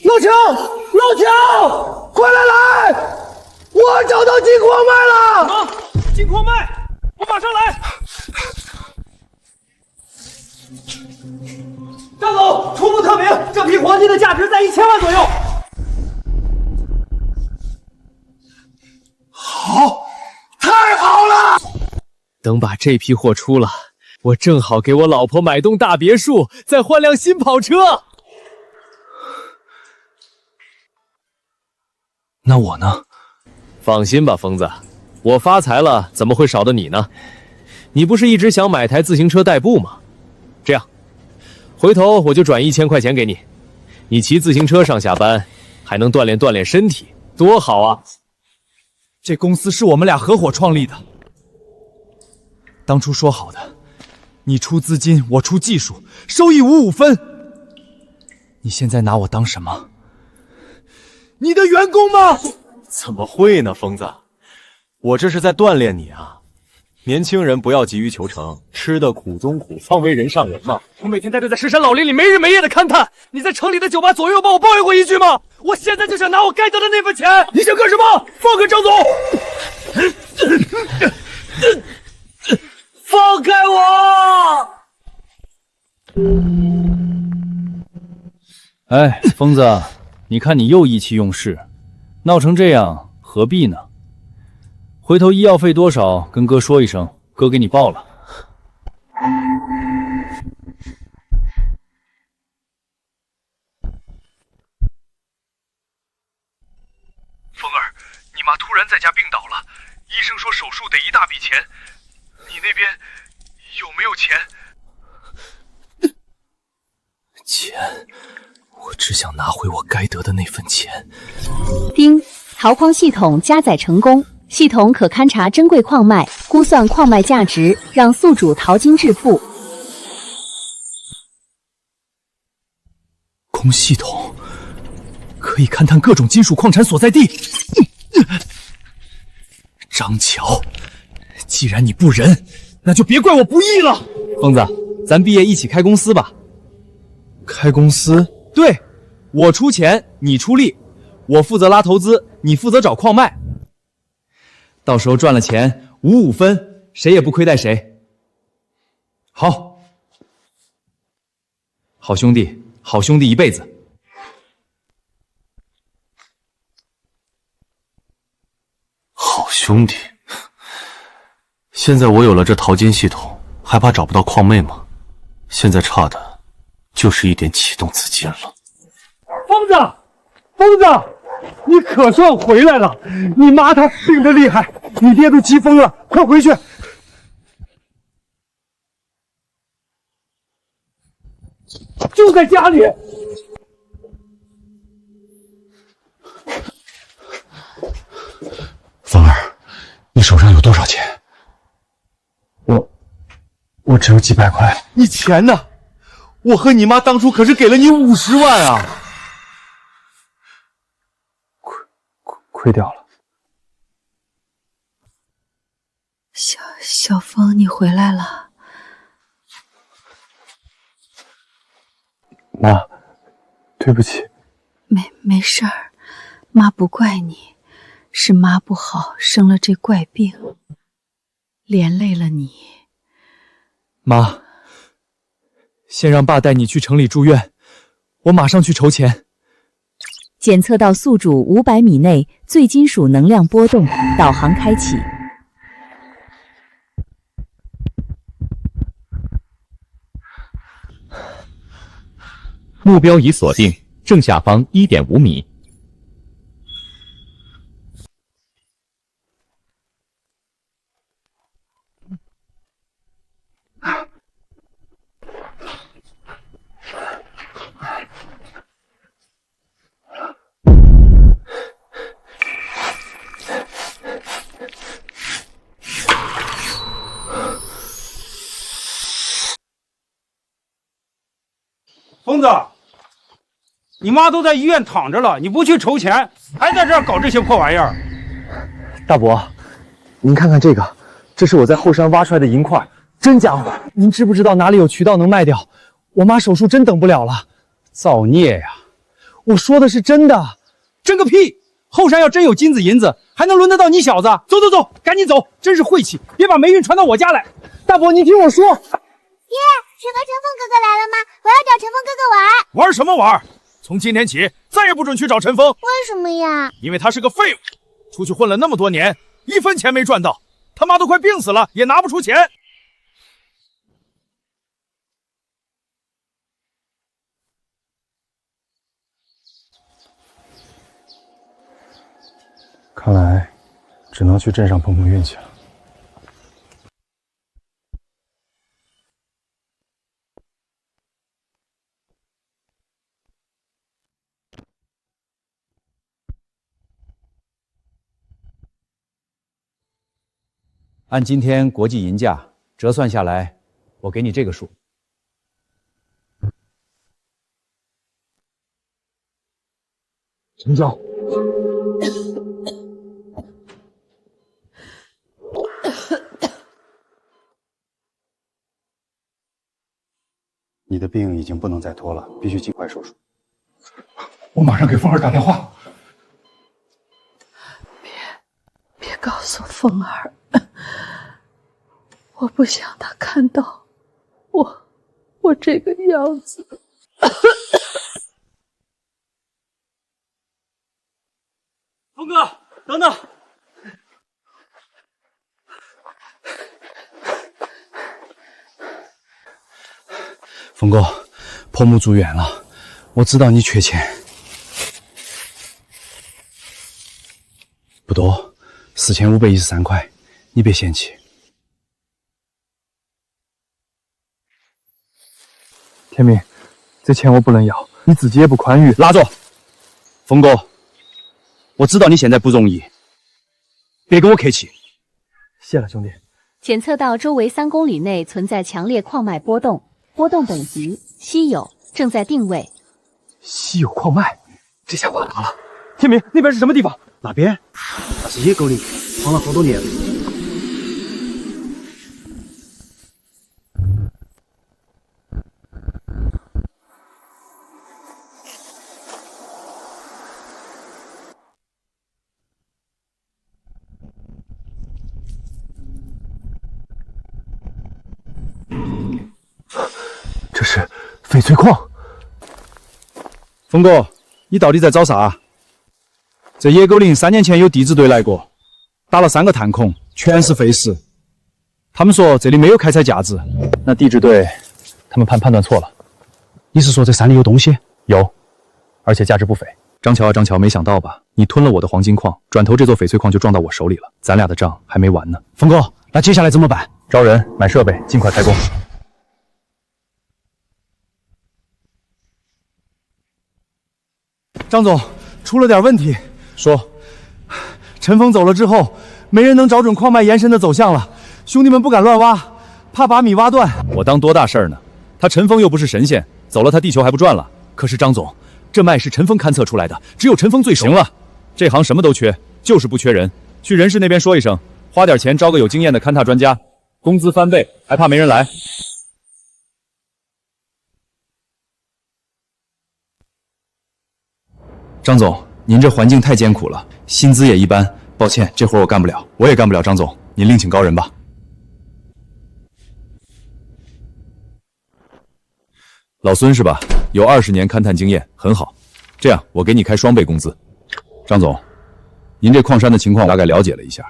老乔，老乔，快来！我找到金矿脉了！什么？金矿脉？我马上来。张总，初步测评，这批黄金的价值在1000万左右。好，太好了！等把这批货出了，我正好给我老婆买栋大别墅，再换辆新跑车。那我呢？放心吧，疯子，我发财了，怎么会少得你呢？你不是一直想买台自行车代步吗？这样，回头我就转1000块钱给你，你骑自行车上下班，还能锻炼锻炼身体，多好啊！这公司是我们俩合伙创立的，当初说好的，你出资金，我出技术，收益55分。你现在拿我当什么？你的员工吗？怎么会呢，疯子？我这是在锻炼你啊！年轻人不要急于求成，吃得苦中苦，方为人上人嘛。我每天待在深山老林里没日没夜的勘探，你在城里的酒吧左右帮我抱怨过一句吗？我现在就想拿我该得的那份钱！你想干什么？放开张总！放开我！哎，疯子，你看你又意气用事，闹成这样何必呢？回头医药费多少，跟哥说一声，哥给你报了。风儿，你妈突然在家病倒了，医生说手术得一大笔钱，你那边有没有钱？钱，我只想拿回我该得的那份钱。丁，淘矿系统加载成功。系统可勘察珍贵矿脉，估算矿脉价值，让宿主淘金致富。空系统可以勘探各种金属矿产所在地。张乔，既然你不仁，那就别怪我不义了。疯子，咱毕业一起开公司吧。开公司？对，我出钱，你出力，我负责拉投资，你负责找矿脉。到时候赚了钱，55分，谁也不亏待谁。好，好兄弟，好兄弟一辈子。好兄弟，现在我有了这淘金系统，还怕找不到矿妹吗？现在差的就是一点启动资金了。疯子，疯子！你可算回来了！你妈她病得厉害，你爹都急疯了，快回去！就在家里。风儿，你手上有多少钱？我只有几百块。你钱呢？我和你妈当初可是给了你50万啊！亏掉了。小风，你回来了。妈，对不起。没事儿，妈不怪你，是妈不好，生了这怪病，连累了你。妈，先让爸带你去城里住院，我马上去筹钱。检测到宿主500米内最金属能量波动，导航开启。目标已锁定，正下方1.5米。疯子，你妈都在医院躺着了，你不去筹钱，还在这儿搞这些破玩意儿。大伯，您看看这个，这是我在后山挖出来的银块，真家伙！您知不知道哪里有渠道能卖掉？我妈手术真等不了了，造孽呀！我说的是真的。真个屁！后山要真有金子银子，还能轮得到你小子？走走走，赶紧走！真是晦气，别把霉运传到我家来。大伯，你听我说。爷，是和陈峰哥哥来了吗？我要找陈峰哥哥玩。玩什么玩？从今天起，再也不准去找陈峰。为什么呀？因为他是个废物，出去混了那么多年，1分钱没赚到，他妈都快病死了，也拿不出钱。看来只能去镇上碰碰运气了。按今天国际银价折算下来，我给你这个数。成交。你的病已经不能再拖了，必须尽快手术。我马上给凤儿打电话。别告诉凤儿，我不想她看到我这个样子。峰哥，等等！峰哥，婆母住院了，我知道你缺钱，不多，4513块，你别嫌弃。天明，这钱我不能要，你自己也不宽裕。拉住！峰哥，我知道你现在不容易，别跟我客气。谢了，兄弟。检测到周围3公里内存在强烈矿脉波动。波动等级稀有，正在定位。稀有矿脉，这下完了。天明，那边是什么地方？哪边？那是野狗岭，放了好多年了。这是翡翠矿。峰哥，你到底在找啥？这野狗岭3年前有地质队来过，打了3个探孔，全是废石。他们说这里没有开采价值。那地质队他们判断错了。你是说这山里有东西？有，而且价值不菲。张乔啊，张乔，没想到吧？你吞了我的黄金矿，转头这座翡翠矿就撞到我手里了。咱俩的账还没完呢。峰哥，那接下来怎么办？招人买设备，尽快开工。张总，出了点问题。说，陈峰走了之后，没人能找准矿脉延伸的走向了，兄弟们不敢乱挖，怕把米挖断。我当多大事儿呢？他陈峰又不是神仙，走了他地球还不转了？可是张总，这脉是陈峰勘测出来的，只有陈峰最熟。行了，这行什么都缺，就是不缺人。去人事那边说一声，花点钱招个有经验的勘探专家，工资翻倍，还怕没人来？张总，您这环境太艰苦了，薪资也一般，抱歉，这活我干不了，我也干不了。张总，您另请高人吧。老孙是吧？有20年勘探经验，很好。这样，我给你开2倍工资。张总，您这矿山的情况大概了解了一下，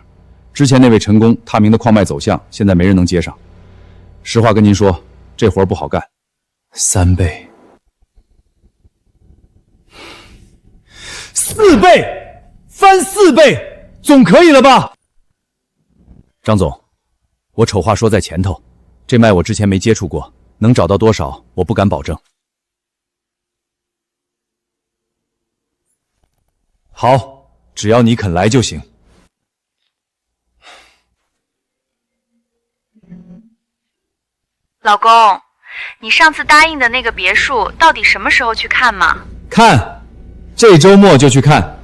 之前那位陈工踏明的矿脉走向，现在没人能接上。实话跟您说，这活不好干。3倍。4倍，翻4倍，总可以了吧？张总，我丑话说在前头，这脉我之前没接触过，能找到多少，我不敢保证。好，只要你肯来就行。老公，你上次答应的那个别墅，到底什么时候去看嘛？看。这周末就去看，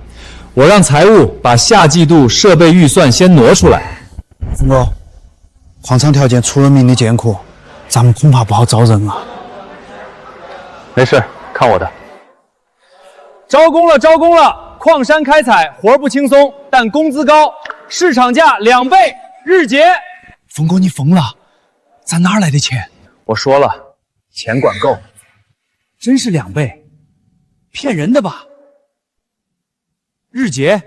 我让财务把下季度设备预算先挪出来。峰哥，矿场条件出了名的艰苦，咱们恐怕不好招人啊。没事，看我的！招工了，招工了！矿山开采活儿不轻松，但工资高，市场价2倍，日结。峰哥，你疯了？咱哪儿来的钱？我说了，钱管够。真是2倍？骗人的吧？日结，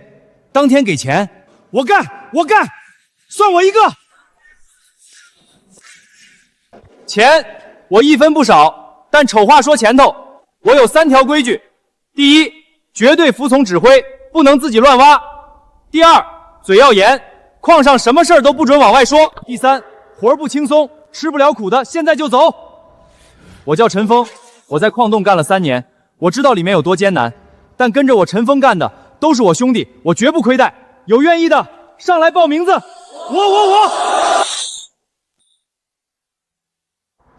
当天给钱。我干，我干，算我一个。钱我1分不少，但丑话说前头，我有3条规矩：第一，绝对服从指挥，不能自己乱挖；第二，嘴要严，矿上什么事儿都不准往外说；第三，活儿不轻松，吃不了苦的现在就走。我叫陈峰，我在矿洞干了3年，我知道里面有多艰难，但跟着我陈峰干的都是我兄弟，我绝不亏待。有愿意的上来报名字。我。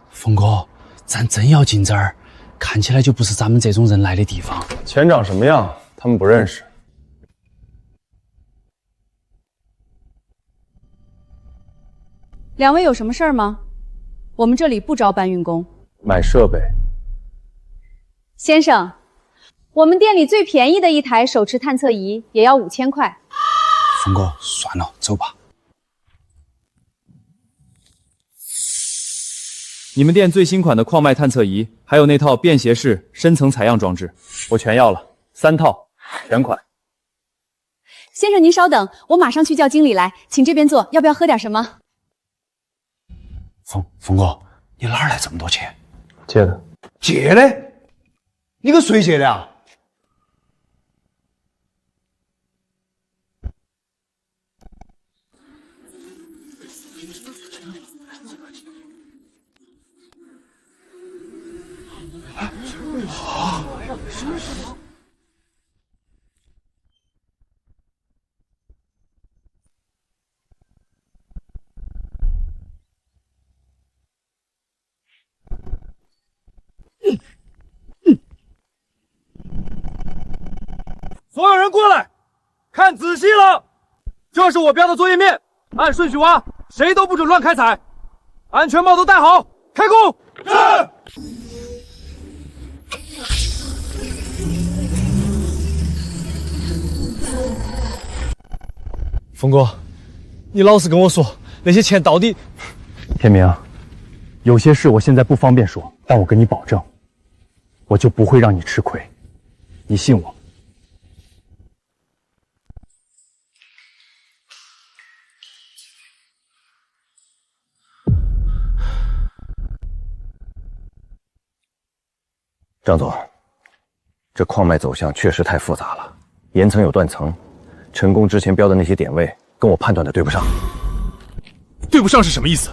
峰哥，咱真要进这儿，看起来就不是咱们这种人来的地方。钱长什么样，他们不认识。2位有什么事儿吗？我们这里不招搬运工。买设备。先生，我们店里最便宜的一台手持探测仪也要5000块。峰哥，算了，走吧。你们店最新款的矿脉探测仪，还有那套便携式深层采样装置，我全要了，3套，全款。先生您稍等，我马上去叫经理来，请这边坐。要不要喝点什么？峰哥，你哪儿来这么多钱？借的。借的？你跟谁借的啊？所有人过来，看仔细了，这是我标的作业面，按顺序挖，谁都不准乱开采，安全帽都戴好，开工！是。峰哥，你老实跟我说，那些钱到底……天明，有些事我现在不方便说，但我跟你保证，我就不会让你吃亏，你信我。张总，这矿脉走向确实太复杂了，岩层有断层，陈工之前标的那些点位跟我判断的对不上。对不上是什么意思？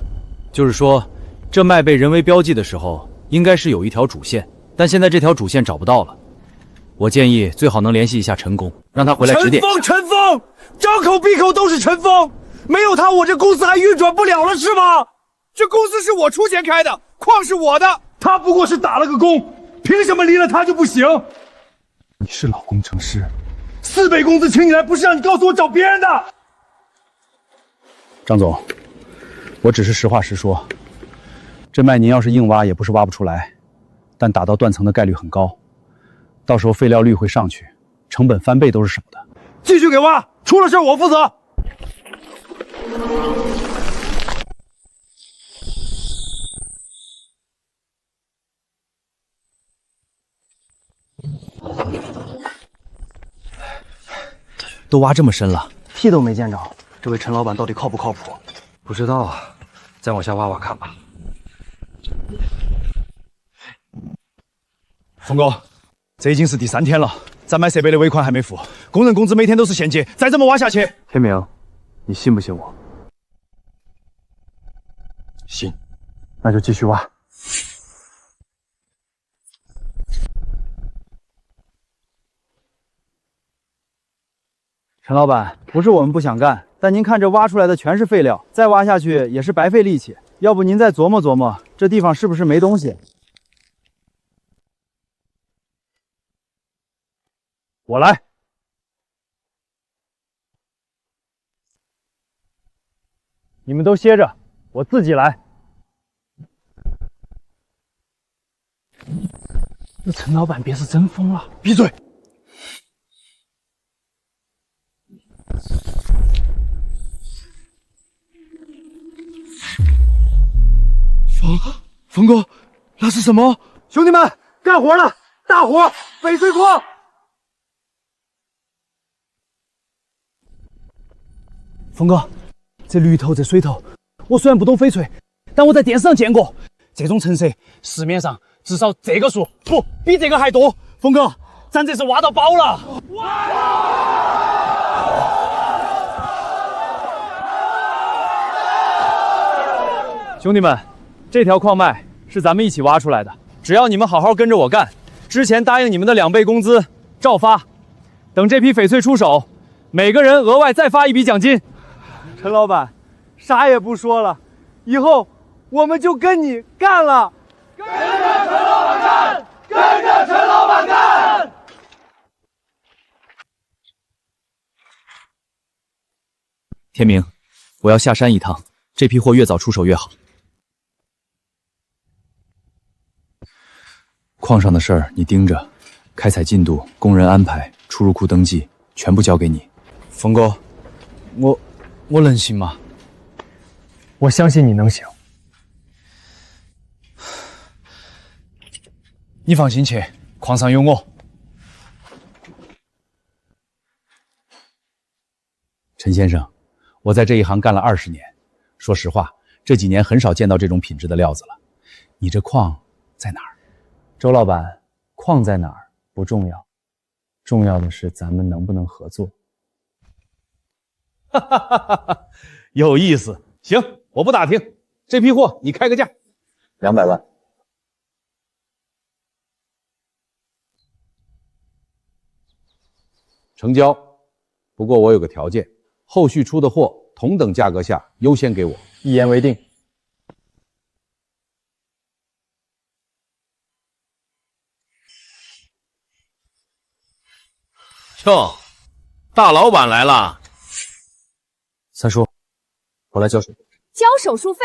就是说，这脉被人为标记的时候，应该是有一条主线，但现在这条主线找不到了。我建议最好能联系一下陈工，让他回来指点。陈峰，张口闭口都是陈峰，没有他，我这公司还运转不了了是吗？这公司是我出钱开的，矿是我的，他不过是打了个工。凭什么离了他就不行？你是老工程师，4倍工资请你来，不是让你告诉我找别人的。张总，我只是实话实说，这脉您要是硬挖也不是挖不出来，但打到断层的概率很高，到时候废料率会上去，成本翻倍都是少的。继续给挖，出了事我负责。都挖这么深了，屁都没见着，这位陈老板到底靠不靠谱？不知道啊，再往下挖挖看吧。峰哥，这已经是第3天了，咱买设备的尾款还没付，工人工资每天都是现结，再这么挖下去，天明，你信不信我？信，那就继续挖。陈老板，不是我们不想干，但您看这挖出来的全是废料，再挖下去也是白费力气。要不您再琢磨琢磨，这地方是不是没东西？我来。你们都歇着，我自己来。那陈老板别是真疯了！闭嘴！峰哥，那是什么？兄弟们，干活了！大火，翡翠矿！峰哥，这绿头，这水头，我虽然不懂翡翠，但我在电视上见过。这种成色，市面上至少这个数，不比这个还多。峰哥，咱这是挖到宝了！兄弟们，这条矿脉是咱们一起挖出来的，只要你们好好跟着我干，之前答应你们的2倍工资照发。等这批翡翠出手，每个人额外再发一笔奖金。陈老板，啥也不说了，以后我们就跟你干了。跟着陈老板干，跟着陈老板干。天明，我要下山一趟，这批货越早出手越好。矿上的事儿你盯着，开采进度、工人安排、出入库登记，全部交给你。峰哥，我能行吗？我相信你能行。你放心去，矿上有我。陈先生，我在这一行干了20年，说实话，这几年很少见到这种品质的料子了。你这矿在哪儿？周老板，矿在哪儿不重要，重要的是咱们能不能合作。哈哈哈哈，有意思。行，我不打听，这批货你开个价。200万。成交。不过我有个条件，后续出的货同等价格下优先给我。一言为定。哟，大老板来了。三叔，我来交手。交手术费？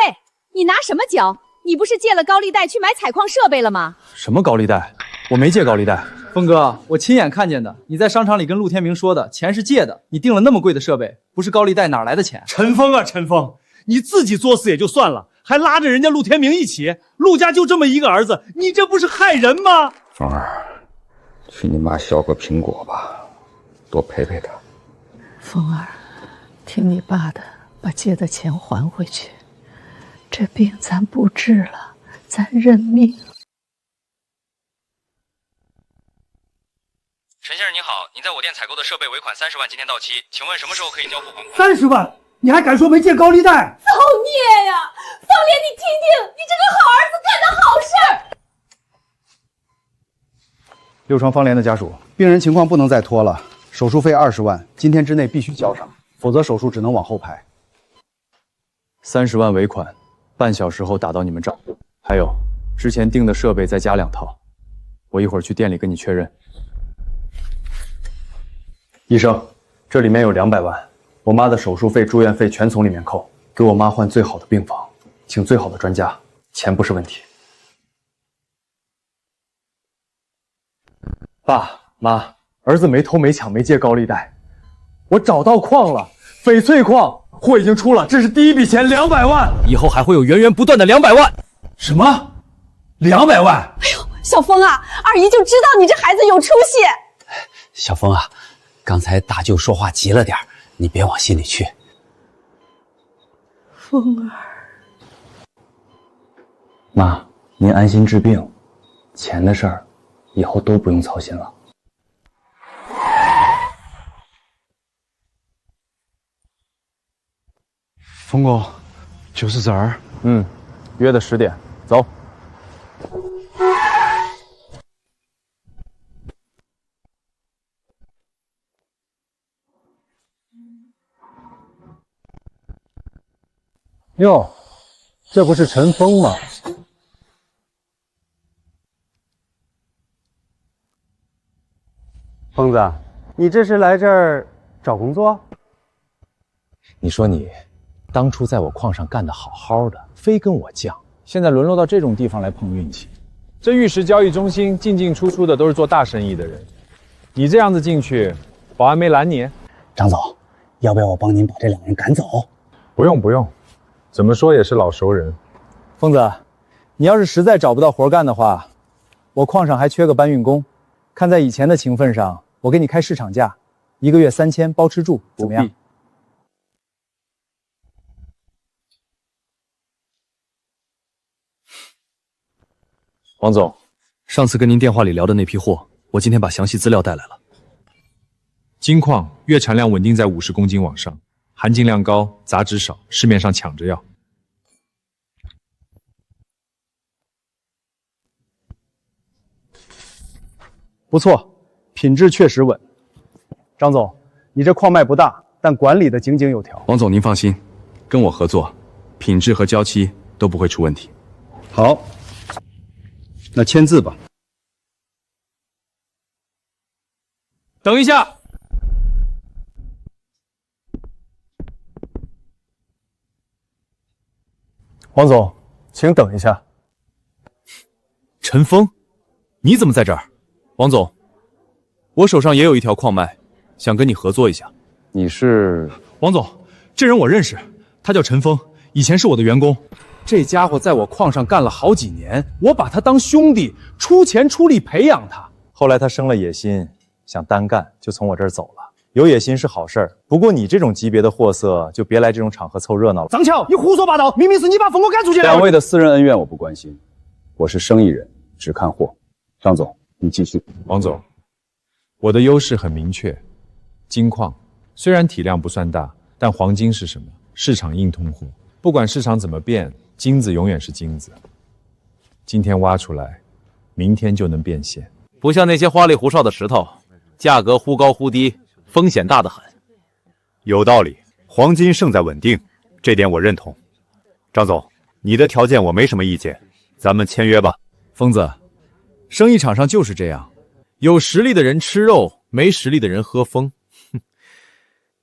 你拿什么交？你不是借了高利贷去买采矿设备了吗？什么高利贷？我没借高利贷。峰哥，我亲眼看见的，你在商场里跟陆天明说的，钱是借的，你订了那么贵的设备，不是高利贷哪来的钱？陈峰啊，陈峰，你自己作死也就算了，还拉着人家陆天明一起，陆家就这么一个儿子，你这不是害人吗？凤儿，去你妈削个苹果吧，多陪陪他。凤儿，听你爸的，把借的钱还回去。这病咱不治了，咱认命。陈先生您好，您在我店采购的设备尾款30万今天到期，请问什么时候可以交付还款？30万，你还敢说没借高利贷？造孽呀！方莲，你听听，你这个好儿子干的好事儿。六床方莲的家属，病人情况不能再拖了，手术费20万，今天之内必须交上，否则手术只能往后排。30万尾款，半小时后打到你们账。还有，之前订的设备再加2套，我一会儿去店里跟你确认。医生，这里面有200万，我妈的手术费、住院费全从里面扣，给我妈换最好的病房，请最好的专家，钱不是问题。爸妈，儿子没偷没抢没借高利贷，我找到矿了，翡翠矿，货已经出了，这是第一笔钱，200万，以后还会有源源不断的200万。什么？200万？哎呦，小峰啊，二姨就知道你这孩子有出息。小峰啊，刚才大舅说话急了点，你别往心里去。峰儿，妈，您安心治病，钱的事儿以后都不用操心了。峰哥，就是这儿。约的10点，走。哟，这不是陈峰吗？疯子，你这是来这儿找工作？你说你当初在我矿上干得好好的，非跟我犟，现在沦落到这种地方来碰运气，这玉石交易中心进进出出的都是做大生意的人，你这样子进去，保安没拦你？张总，要不要我帮您把这两人赶走？不用不用，怎么说也是老熟人。疯子，你要是实在找不到活干的话，我矿上还缺个搬运工，看在以前的情分上，我给你开市场价，1个月3000包吃住，怎么样？王总，上次跟您电话里聊的那批货，我今天把详细资料带来了。金矿月产量稳定在50公斤往上，含金量高，杂质少，市面上抢着要。不错，品质确实稳。张总，你这矿脉不大，但管理的井井有条。王总您放心，跟我合作，品质和交期都不会出问题。好，那签字吧。等一下，王总，请等一下。陈峰，你怎么在这儿？王总，我手上也有一条矿脉，想跟你合作一下。你是？王总，这人我认识，他叫陈峰，以前是我的员工。这家伙在我矿上干了好几年，我把他当兄弟，出钱出力培养他。后来他生了野心，想单干，就从我这儿走了。有野心是好事儿，不过你这种级别的货色，就别来这种场合凑热闹了。张翘，你胡说八道！明明是你把峰哥赶出去的。两位的私人恩怨我不关心，我是生意人，只看货。张总，你继续。王总，我的优势很明确，金矿虽然体量不算大，但黄金是什么？市场硬通货，不管市场怎么变，金子永远是金子。今天挖出来，明天就能变现。不像那些花里胡哨的石头，价格忽高忽低，风险大得很。有道理，黄金胜在稳定，这点我认同。张总，你的条件我没什么意见，咱们签约吧。疯子，生意场上就是这样，有实力的人吃肉，没实力的人喝风。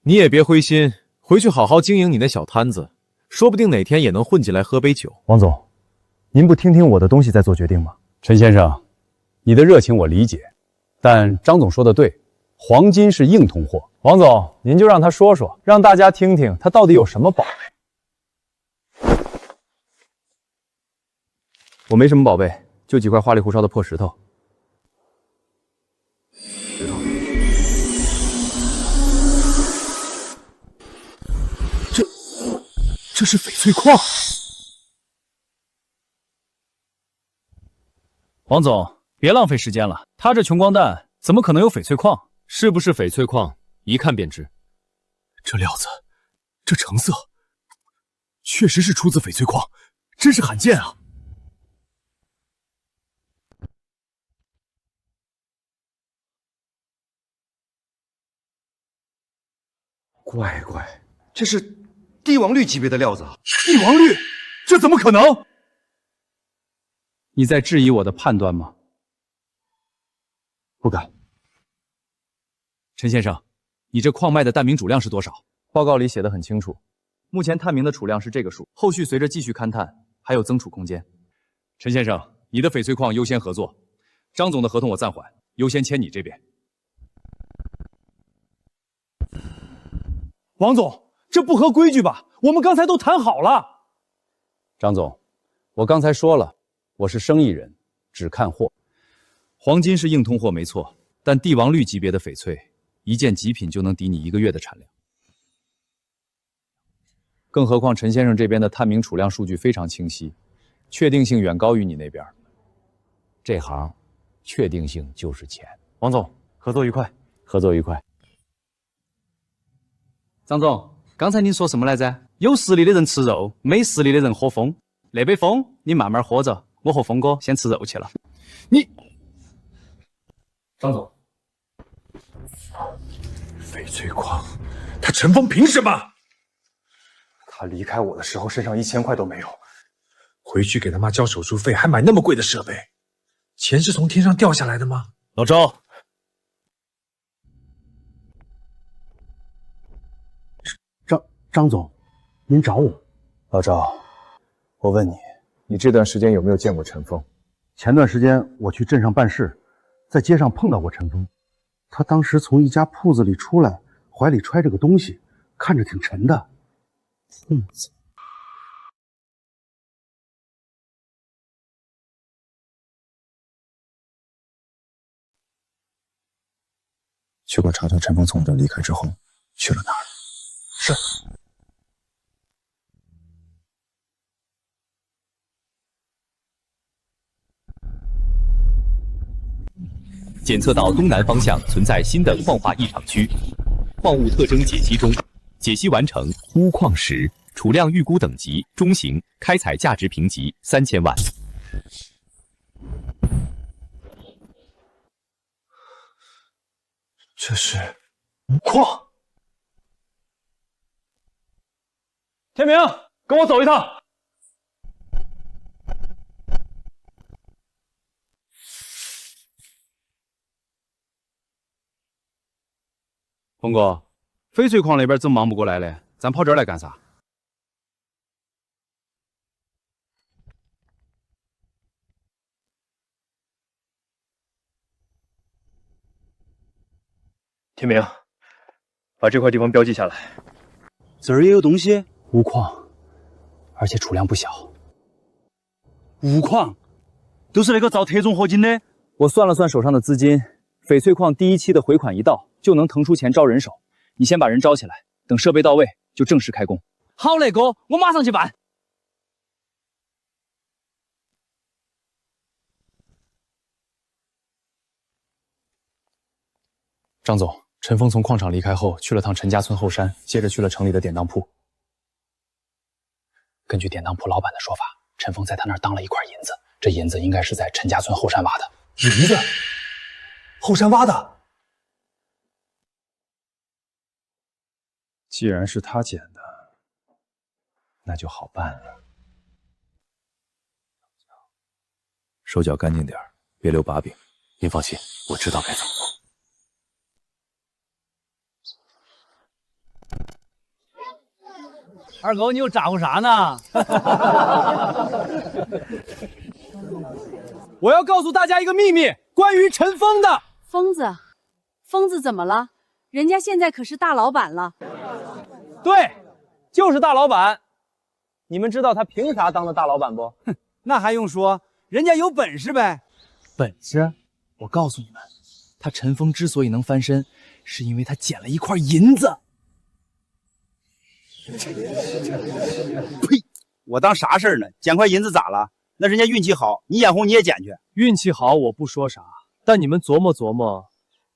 你也别灰心，回去好好经营你那小摊子，说不定哪天也能混进来喝杯酒。王总，您不听听我的东西再做决定吗？陈先生，你的热情我理解，但张总说的对，黄金是硬通货。王总，您就让他说说，让大家听听他到底有什么宝贝。我没什么宝贝，就几块花里胡哨的破石头。这是翡翠矿。王总，别浪费时间了，他这穷光蛋怎么可能有翡翠矿？是不是翡翠矿，一看便知。这料子，这成色，确实是出自翡翠矿，真是罕见啊！乖乖，这是帝王绿级别的料子啊！帝王绿，这怎么可能？你在质疑我的判断吗？不敢。陈先生，你这矿脉的探明主量是多少？报告里写的很清楚，目前探明的储量是这个数，后续随着继续勘探还有增储空间。陈先生，你的翡翠矿优先合作，张总的合同我暂缓，优先签你这边。王总，这不合规矩吧？我们刚才都谈好了。张总，我刚才说了，我是生意人，只看货。黄金是硬通货没错，但帝王绿级别的翡翠，一件极品就能抵你1个月的产量。更何况陈先生这边的探明储量数据非常清晰，确定性远高于你那边。这行，确定性就是钱。王总，合作愉快，合作愉快。张总，刚才您说什么来着？有实力的人吃肉，没实力的人喝风。那杯风你慢慢喝着，我和峰哥先吃肉去了。你，张总，翡翠矿，他陈峰凭什么？他离开我的时候身上1000块都没有，回去给他妈交手术费，还买那么贵的设备，钱是从天上掉下来的吗？老赵。张总，您找我？老赵，我问你，你这段时间有没有见过陈峰？前段时间我去镇上办事，在街上碰到过陈峰，他当时从一家铺子里出来，怀里揣着个东西，看着挺沉的。铺子。去给我查查陈峰从这离开之后去了哪儿。是。检测到东南方向存在新的矿化异常区，矿物特征解析中，解析完成。钨矿石，储量预估等级中型，开采价值评级3000万。这是钨矿。天明，跟我走一趟。峰哥，翡翠矿那边怎么忙不过来嘞？咱跑这儿来干啥？天明，把这块地方标记下来。这儿也有东西。钨矿，而且储量不小。钨矿，都是那个造特种合金的。我算了算手上的资金，翡翠矿第1期的回款一到，就能腾出钱招人手。你先把人招起来，等设备到位就正式开工。好嘞，哥，我马上去办。张总，陈峰从矿场离开后，去了趟陈家村后山，接着去了城里的典当铺。根据典当铺老板的说法，陈峰在他那儿当了一块银子，这银子应该是在陈家村后山挖的。银子？后山挖的？既然是他捡的，那就好办了。手脚干净点，别留把柄。您放心，我知道该怎么做。二狗，你又咋呼啥呢？我要告诉大家一个秘密，关于陈峰的。疯子，疯子怎么了？人家现在可是大老板了。对，就是大老板。你们知道他凭啥当的大老板不？哼，那还用说，人家有本事呗。本事？我告诉你们，他陈峰之所以能翻身，是因为他捡了一块银子。呸！我当啥事儿呢？捡块银子咋了？那人家运气好，你眼红你也捡去。运气好我不说啥，但你们琢磨琢磨，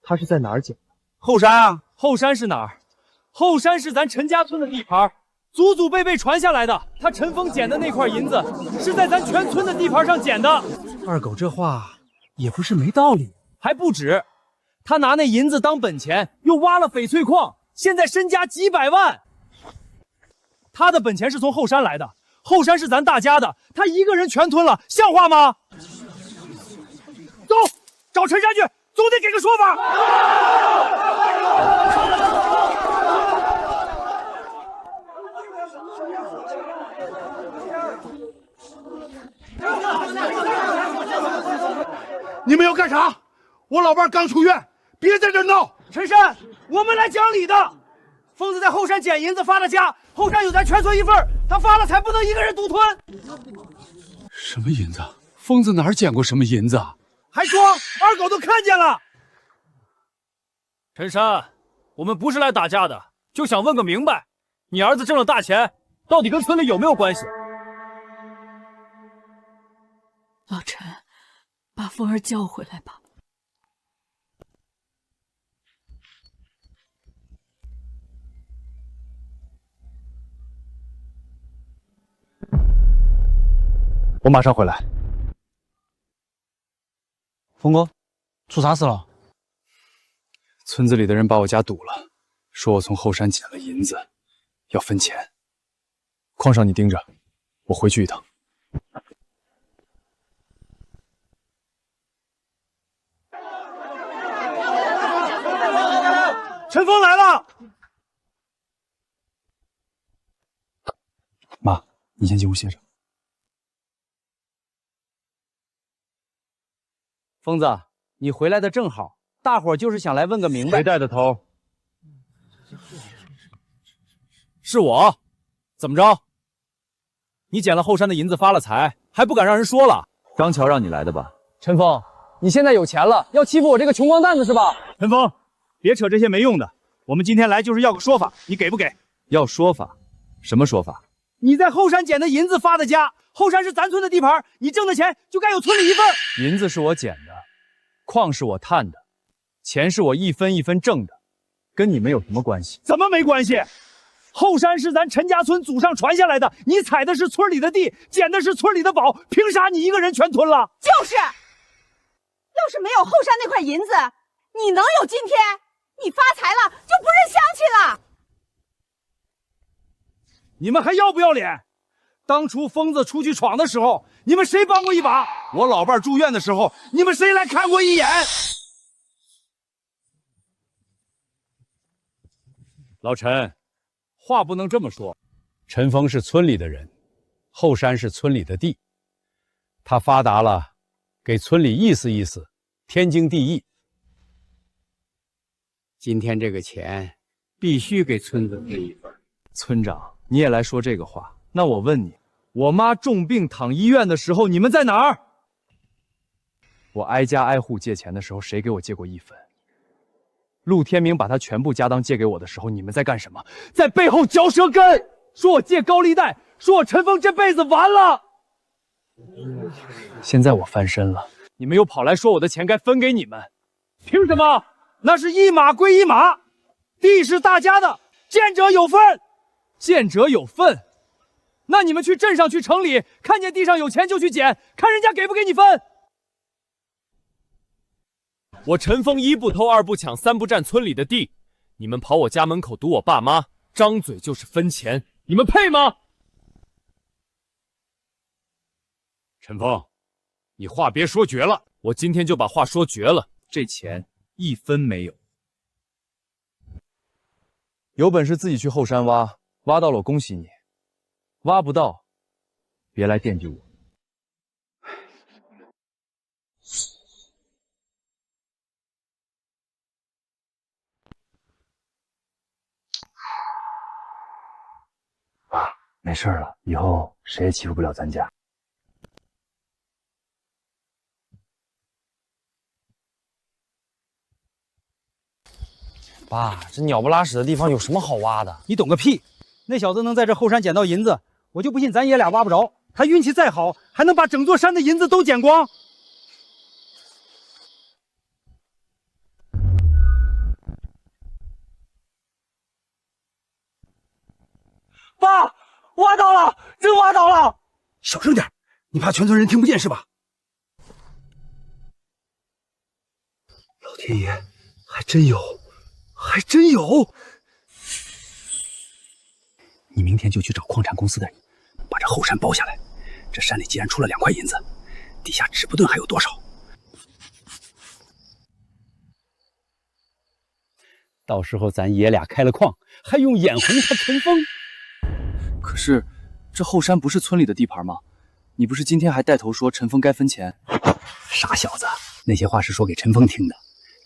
他是在哪儿捡的？后山啊！后山是哪儿？后山是咱陈家村的地盘，祖祖辈辈传下来的。他陈峰捡的那块银子，是在咱全村的地盘上捡的。二狗这话也不是没道理，还不止，他拿那银子当本钱，又挖了翡翠矿，现在身家几百万。他的本钱是从后山来的，后山是咱大家的，他一个人全吞了，像话吗？走，找陈山去，总得给个说法。你们要干啥？我老伴刚出院，别在这闹！陈山，我们来讲理的。疯子在后山捡银子发了家，后山有咱全村一份，他发了财不能一个人独吞。什么银子？疯子哪儿捡过什么银子啊？还说二狗都看见了。陈山，我们不是来打架的，就想问个明白，你儿子挣了大钱，到底跟村里有没有关系？老陈，把凤儿叫回来吧。我马上回来。峰哥，出啥事了？村子里的人把我家堵了，说我从后山捡了银子，要分钱。矿上你盯着，我回去一趟。陈峰来了。妈，你先进屋歇着。疯子，你回来的正好，大伙儿就是想来问个明白。谁带的头？是我，怎么着？你捡了后山的银子发了财，还不敢让人说了？张乔让你来的吧？陈峰，你现在有钱了，要欺负我这个穷光蛋子是吧？陈峰，别扯这些没用的。我们今天来就是要个说法，你给不给？要说法？什么说法？你在后山捡的银子发的家，后山是咱村的地盘，你挣的钱就该有村里一份。银子是我捡的，矿是我探的，钱是我一分一分挣的，跟你们有什么关系？怎么没关系？后山是咱陈家村祖上传下来的，你采的是村里的地，捡的是村里的宝，凭啥你一个人全吞了？就是，要是没有后山那块银子，你能有今天？你发财了就不认乡亲了。你们还要不要脸？当初疯子出去闯的时候，你们谁帮过一把？我老伴住院的时候，你们谁来看过一眼？老陈，话不能这么说。陈峰是村里的人，后山是村里的地，他发达了，给村里意思意思，天经地义。今天这个钱必须给村子分一份。村长，你也来说这个话？那我问你，我妈重病躺医院的时候，你们在哪儿？我挨家挨户借钱的时候，谁给我借过一分？陆天明把他全部家当借给我的时候，你们在干什么？在背后嚼舌根，说我借高利贷，说我陈峰这辈子完了。现在我翻身了，你们又跑来说我的钱该分给你们，凭什么？那是一码归一码，地是大家的，见者有份。见者有份？那你们去镇上去城里，看见地上有钱就去捡，看人家给不给你分。我陈峰一不偷二不抢三不占村里的地，你们跑我家门口堵我爸妈，张嘴就是分钱，你们配吗？陈峰，你话别说绝了。我今天就把话说绝了，这钱一分没有。有本事自己去后山挖，挖到了恭喜你，挖不到，别来惦记我。没事了，以后谁也欺负不了咱家。爸，这鸟不拉屎的地方有什么好挖的？你懂个屁！那小子能在这后山捡到银子，我就不信咱爷俩挖不着。他运气再好，还能把整座山的银子都捡光。爸，挖到了，真挖到了！小声点，你怕全村人听不见是吧？老天爷，还真有！还真有！你明天就去找矿产公司的人，把这后山包下来。这山里既然出了2块银子，底下指不定还有多少。到时候咱爷俩开了矿，还用眼红他陈峰？可是，这后山不是村里的地盘吗？你不是今天还带头说陈峰该分钱？傻小子，那些话是说给陈峰听的。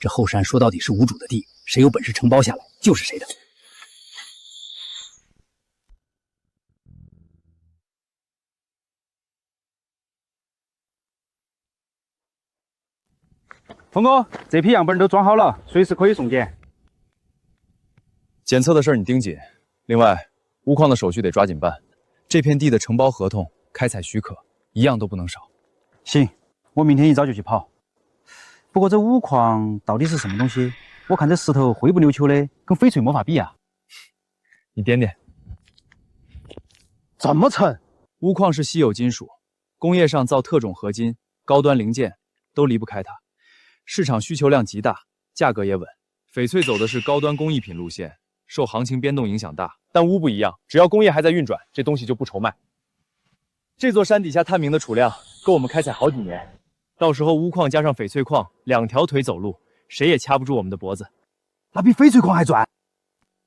这后山说到底是无主的地，谁有本事承包下来就是谁的。峰哥，这批样本都装好了，随时可以送检。检测的事儿你盯紧，另外钨矿的手续得抓紧办，这片地的承包合同、开采许可一样都不能少。行，我明天一早就去跑。不过这钨矿到底是什么东西？我看这石头灰不溜秋的，跟翡翠没法比啊。你点点。怎么称？钨矿是稀有金属，工业上造特种合金、高端零件都离不开它，市场需求量极大，价格也稳。翡翠走的是高端工艺品路线，受行情变动影响大，但钨不一样，只要工业还在运转，这东西就不愁卖。这座山底下探明的储量够我们开采好几年。到时候钨矿加上翡翠矿2条腿走路，谁也掐不住我们的脖子。那比翡翠矿还赚，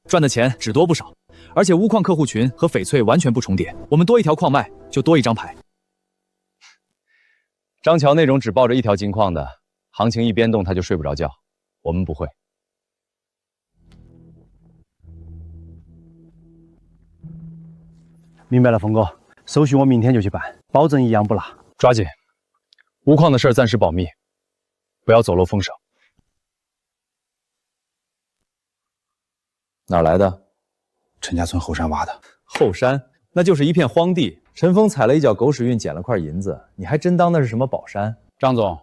赚的钱只多不少。而且钨矿客户群和翡翠完全不重叠，我们多一条矿脉就多一张牌。张乔那种只抱着一条金矿的，行情一变动他就睡不着觉，我们不会。明白了，峰哥，手续我明天就去办，保证一样不落。抓紧，钨矿的事暂时保密，不要走漏风声。哪儿来的？陈家村后山挖的。后山那就是一片荒地，陈峰踩了一脚狗屎运，捡了块银子，你还真当那是什么宝山？张总，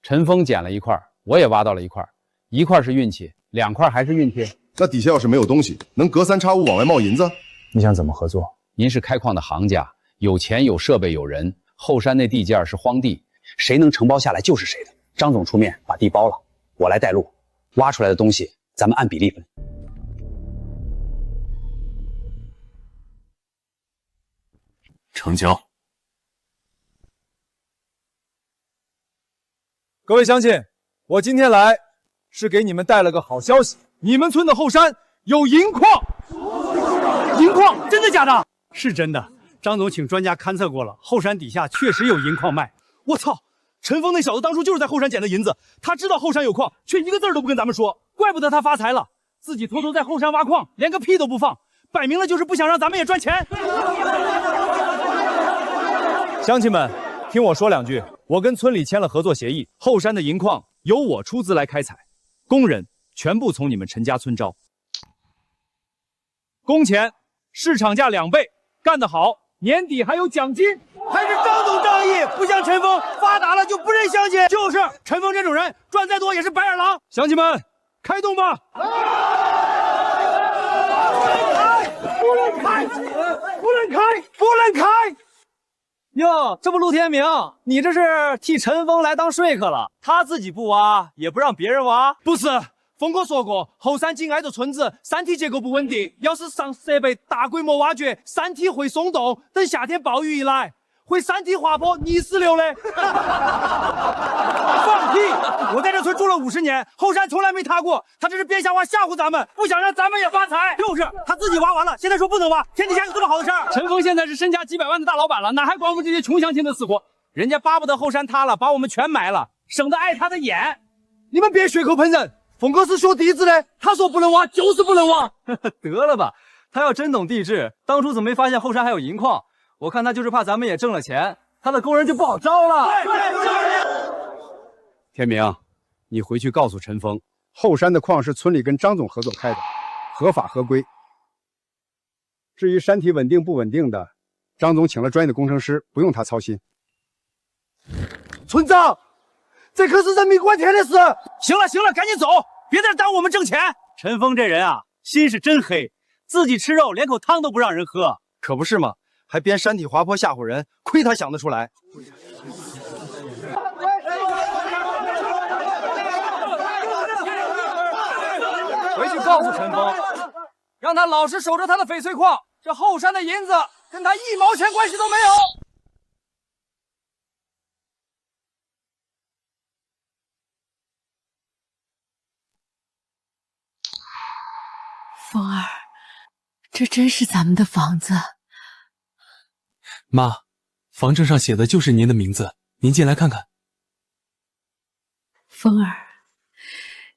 陈峰捡了一块，我也挖到了一块，一块是运气，2块还是运气。那底下要是没有东西，能隔三差五往外冒银子？你想怎么合作？您是开矿的行家，有钱有设备有人，后山那地界是荒地，谁能承包下来就是谁的。张总出面把地包了，我来带路，挖出来的东西咱们按比例分。成交。各位乡亲，我今天来是给你们带了个好消息，你们村的后山有银矿。银矿？真的假的？是真的。张总请专家勘测过了，后山底下确实有银矿卖。我操！陈峰那小子当初就是在后山捡的银子，他知道后山有矿，却一个字都不跟咱们说，怪不得他发财了，自己偷偷在后山挖矿，连个屁都不放，摆明了就是不想让咱们也赚钱。乡亲们，听我说两句。我跟村里签了合作协议，后山的银矿由我出资来开采，工人全部从你们陈家村招，工钱市场价2倍，干得好，年底还有奖金。还是张总仗义，不像陈峰发达了就不认乡亲。就是陈峰这种人，赚再多也是白眼狼。乡亲们，开动吧！不能开！不能开！不能开！哟，这不陆天明，你这是替陈峰来当说客了？他自己不挖，也不让别人挖？不是，峰哥说过，后山紧挨着村子，山体结构不稳定，要是上设备大规模挖掘，山体会松动，等夏天暴雨一来，会山体滑坡泥石流的。放屁！我在这村住了50年，后山从来没塌过，他这是编瞎话吓唬咱们，不想让咱们也发财。就是他自己挖完了，现在说不能挖，天底下有这么好的事儿？陈峰现在是身家几百万的大老板了，哪还管我们这些穷乡亲的死活？人家巴不得后山塌了，把我们全埋了，省得碍他的眼。你们别血口喷人，峰哥是学地质的，他说不能挖就是不能挖。得了吧，他要真懂地质，当初怎么没发现后山还有银矿？我看他就是怕咱们也挣了钱，他的工人就不好招了。天明，你回去告诉陈峰，后山的矿是村里跟张总合作开的，合法合规。至于山体稳定不稳定的，张总请了专业的工程师，不用他操心。村长，这可是人命关天的事。行了行了，赶紧走，别在这耽误我们挣钱。陈峰这人啊，心是真黑，自己吃肉连口汤都不让人喝。可不是嘛，还编山体滑坡吓唬人，亏他想得出来。回去告诉陈峰，让他老实守着他的翡翠矿，这后山的银子跟他1毛钱关系都没有。风儿，这真是咱们的房子。妈，房证上写的就是您的名字，您进来看看。风儿，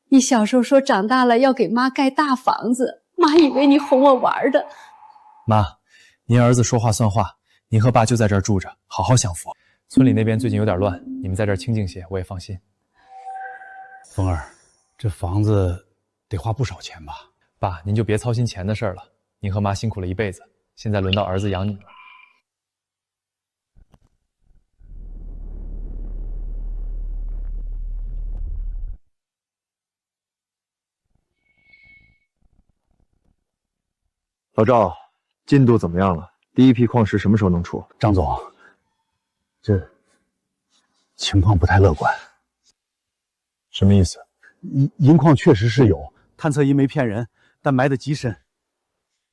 你小时候说长大了要给妈盖大房子，妈以为你哄我玩的。妈，您儿子说话算话，您和爸就在这儿住着，好好享福。村里那边最近有点乱，你们在这儿清静些，我也放心。风儿，这房子得花不少钱吧？爸，您就别操心钱的事儿了。您和妈辛苦了一辈子，现在轮到儿子养你了。老赵，进度怎么样了？第一批矿石什么时候能出？张总，这情况不太乐观。什么意思？银矿确实是有，探测仪没骗人，但埋得极深，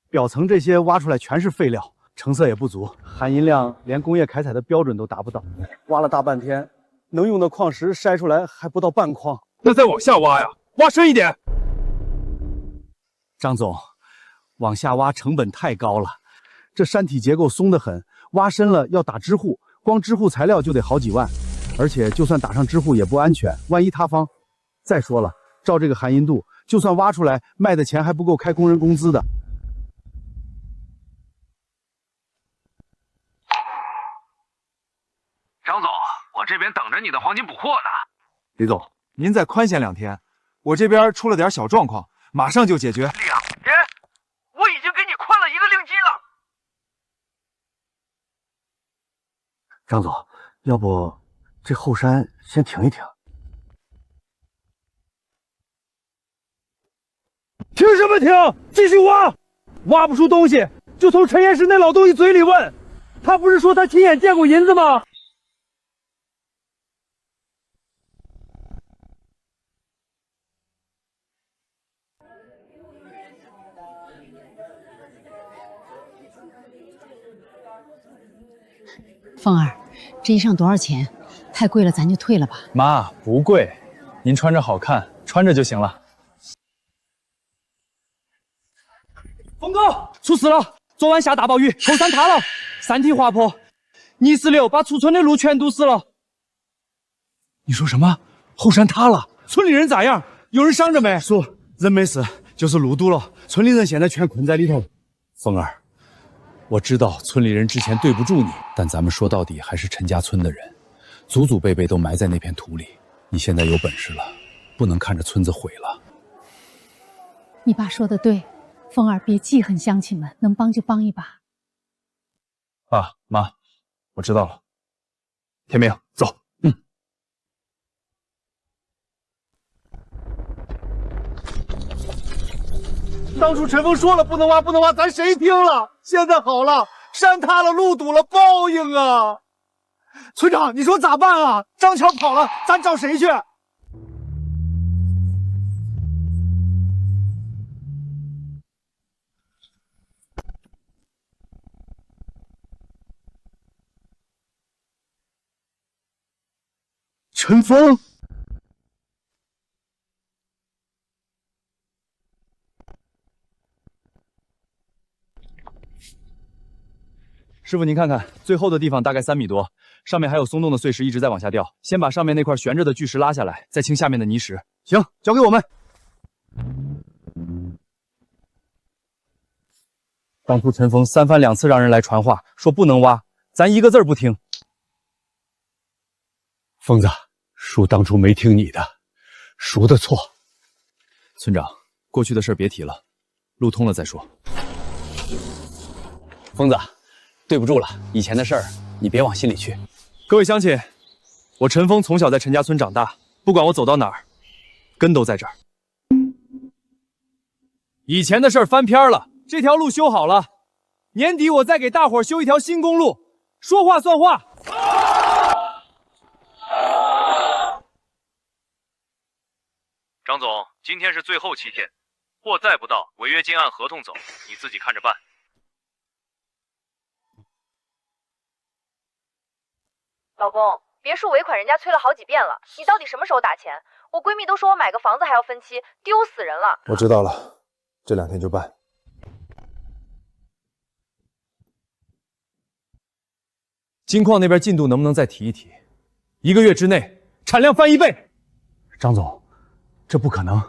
表层这些挖出来全是废料，成色也不足，含银量连工业开采的标准都达不到。挖了大半天，能用的矿石筛出来还不到半筐。那再往下挖呀，挖深一点。张总，往下挖成本太高了，这山体结构松得很，挖深了要打支护，光支护材料就得好几万。而且就算打上支户也不安全，万一塌方。再说了，照这个含银度，就算挖出来卖的钱还不够开工人工资的。张总，我这边等着你的黄金补货呢。李总，您再宽限2天，我这边出了点小状况，马上就解决。2天？我已经给你宽了1个令吉了。张总，要不这后山先停一停？停什么停？继续挖！挖不出东西，就从陈岩石那老东西嘴里问。他不是说他亲眼见过银子吗？凤儿，这衣裳多少钱？太贵了，咱就退了吧。妈，不贵，您穿着好看，穿着就行了。峰哥，出事了！昨晚下大暴雨，后山塌了，3体滑坡，泥石流把出村的路全堵死了。你说什么？后山塌了？村里人咋样？有人伤着没？叔，人没事，就是路堵了，村里人现在全困在里头。凤儿，我知道村里人之前对不住你，但咱们说到底还是陈家村的人，祖祖辈辈都埋在那片土里。你现在有本事了，不能看着村子毁了。你爸说的对，凤儿别记恨乡亲们，能帮就帮一把。爸妈，我知道了。天明，走。当初陈峰说了不能挖，不能挖，咱谁听了？现在好了，山塌了，路堵了，报应啊！村长，你说咋办啊？张桥跑了，咱找谁去？陈峰。师傅，您看看，最厚的地方大概3米多，上面还有松动的碎石一直在往下掉。先把上面那块悬着的巨石拉下来，再清下面的泥石。行，交给我们。当初陈峰3番2次让人来传话，说不能挖，咱一个字儿不听。疯子，叔当初没听你的，叔的错。村长，过去的事别提了，路通了再说。疯子，对不住了，以前的事儿你别往心里去。各位乡亲，我陈峰从小在陈家村长大，不管我走到哪儿，根都在这儿。以前的事儿翻篇了，这条路修好了，年底我再给大伙儿修一条新公路，说话算话。张总，今天是最后期限，货再不到，违约金按合同走，你自己看着办。老公，别墅尾款人家催了好几遍了，你到底什么时候打钱？我闺蜜都说我买个房子还要分期，丢死人了。我知道了，这2天就办。金矿那边进度能不能再提一提？1个月之内产量翻1倍。张总，这不可能，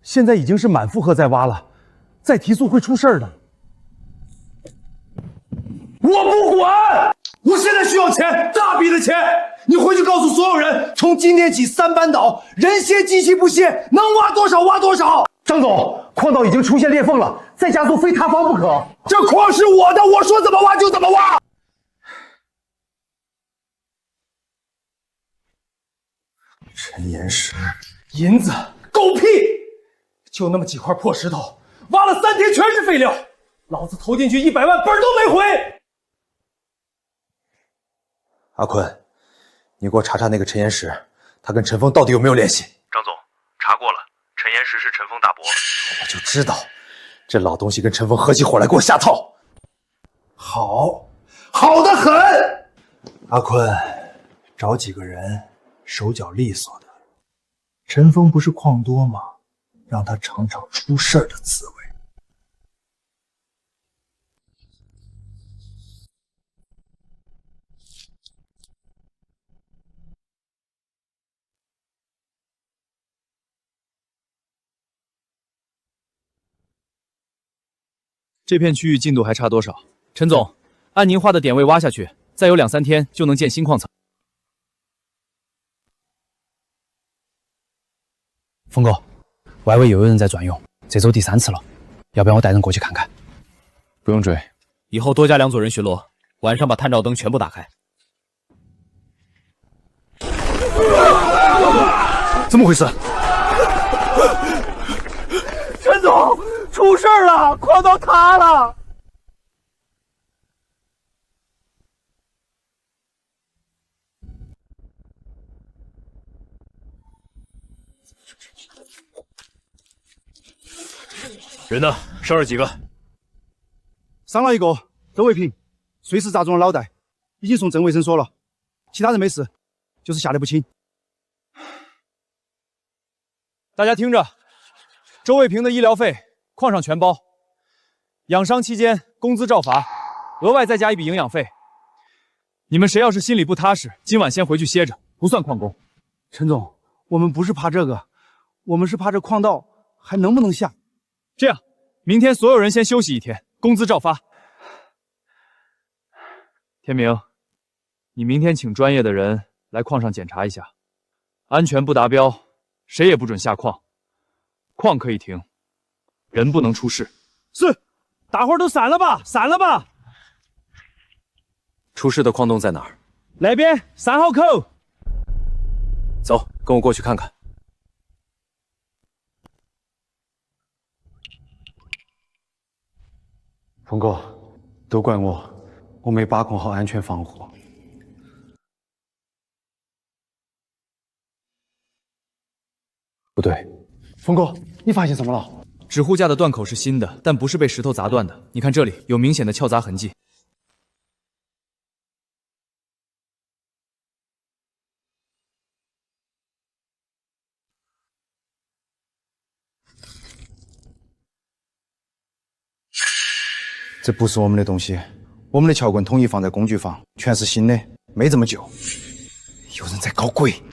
现在已经是满负荷在挖了，再提速会出事儿的。我不管！我现在需要钱，大笔的钱！你回去告诉所有人，从今天起3班倒，人歇机器不歇，能挖多少挖多少。张总，矿道已经出现裂缝了，再加速非塌方不可。这矿是我的，我说怎么挖就怎么挖。陈岩石，银子，狗屁！就那么几块破石头，挖了3天全是废料，老子投进去100万，本儿都没回。阿坤，你给我查查那个陈岩石，他跟陈峰到底有没有联系？张总，查过了，陈岩石是陈峰大伯。我就知道，这老东西跟陈峰合起伙来给我下套。好，好得很。阿坤，找几个人手脚利索的。陈峰不是矿多吗？让他尝尝出事儿的滋味。这片区域进度还差多少？陈总，按您画的点位挖下去，再有2、3天就能建新矿层。峰哥，外围又有人在转悠，这周第3次了，要不然我带人过去看看？不用追，以后多加2组人巡逻，晚上把探照灯全部打开。怎么回事？陈总，出事了，矿道塌了！人呢？伤了几个？伤了一个，周卫平，碎石砸中了脑袋，已经送镇卫生所了。其他人没事，就是吓得不轻。大家听着，周卫平的医疗费矿上全包，养伤期间工资照发，额外再加一笔营养费。你们谁要是心里不踏实，今晚先回去歇着，不算旷工。陈总，我们不是怕这个，我们是怕这矿道还能不能下。这样，明天所有人先休息1天，工资照发。天明，你明天请专业的人来矿上检查一下，安全不达标，谁也不准下矿。矿可以停，人不能出事。是，大伙儿都散了吧，散了吧。出事的矿洞在哪儿？那边3号口。走，跟我过去看看。峰哥，都怪我没把控好安全防护。不对，峰哥，你发现什么了？纸护架的断口是新的，但不是被石头砸断的。你看这里有明显的撬砸痕迹。这不是我们的东西，我们的撬棍统一放在工具房，全是新的，没这么旧。有人在搞鬼。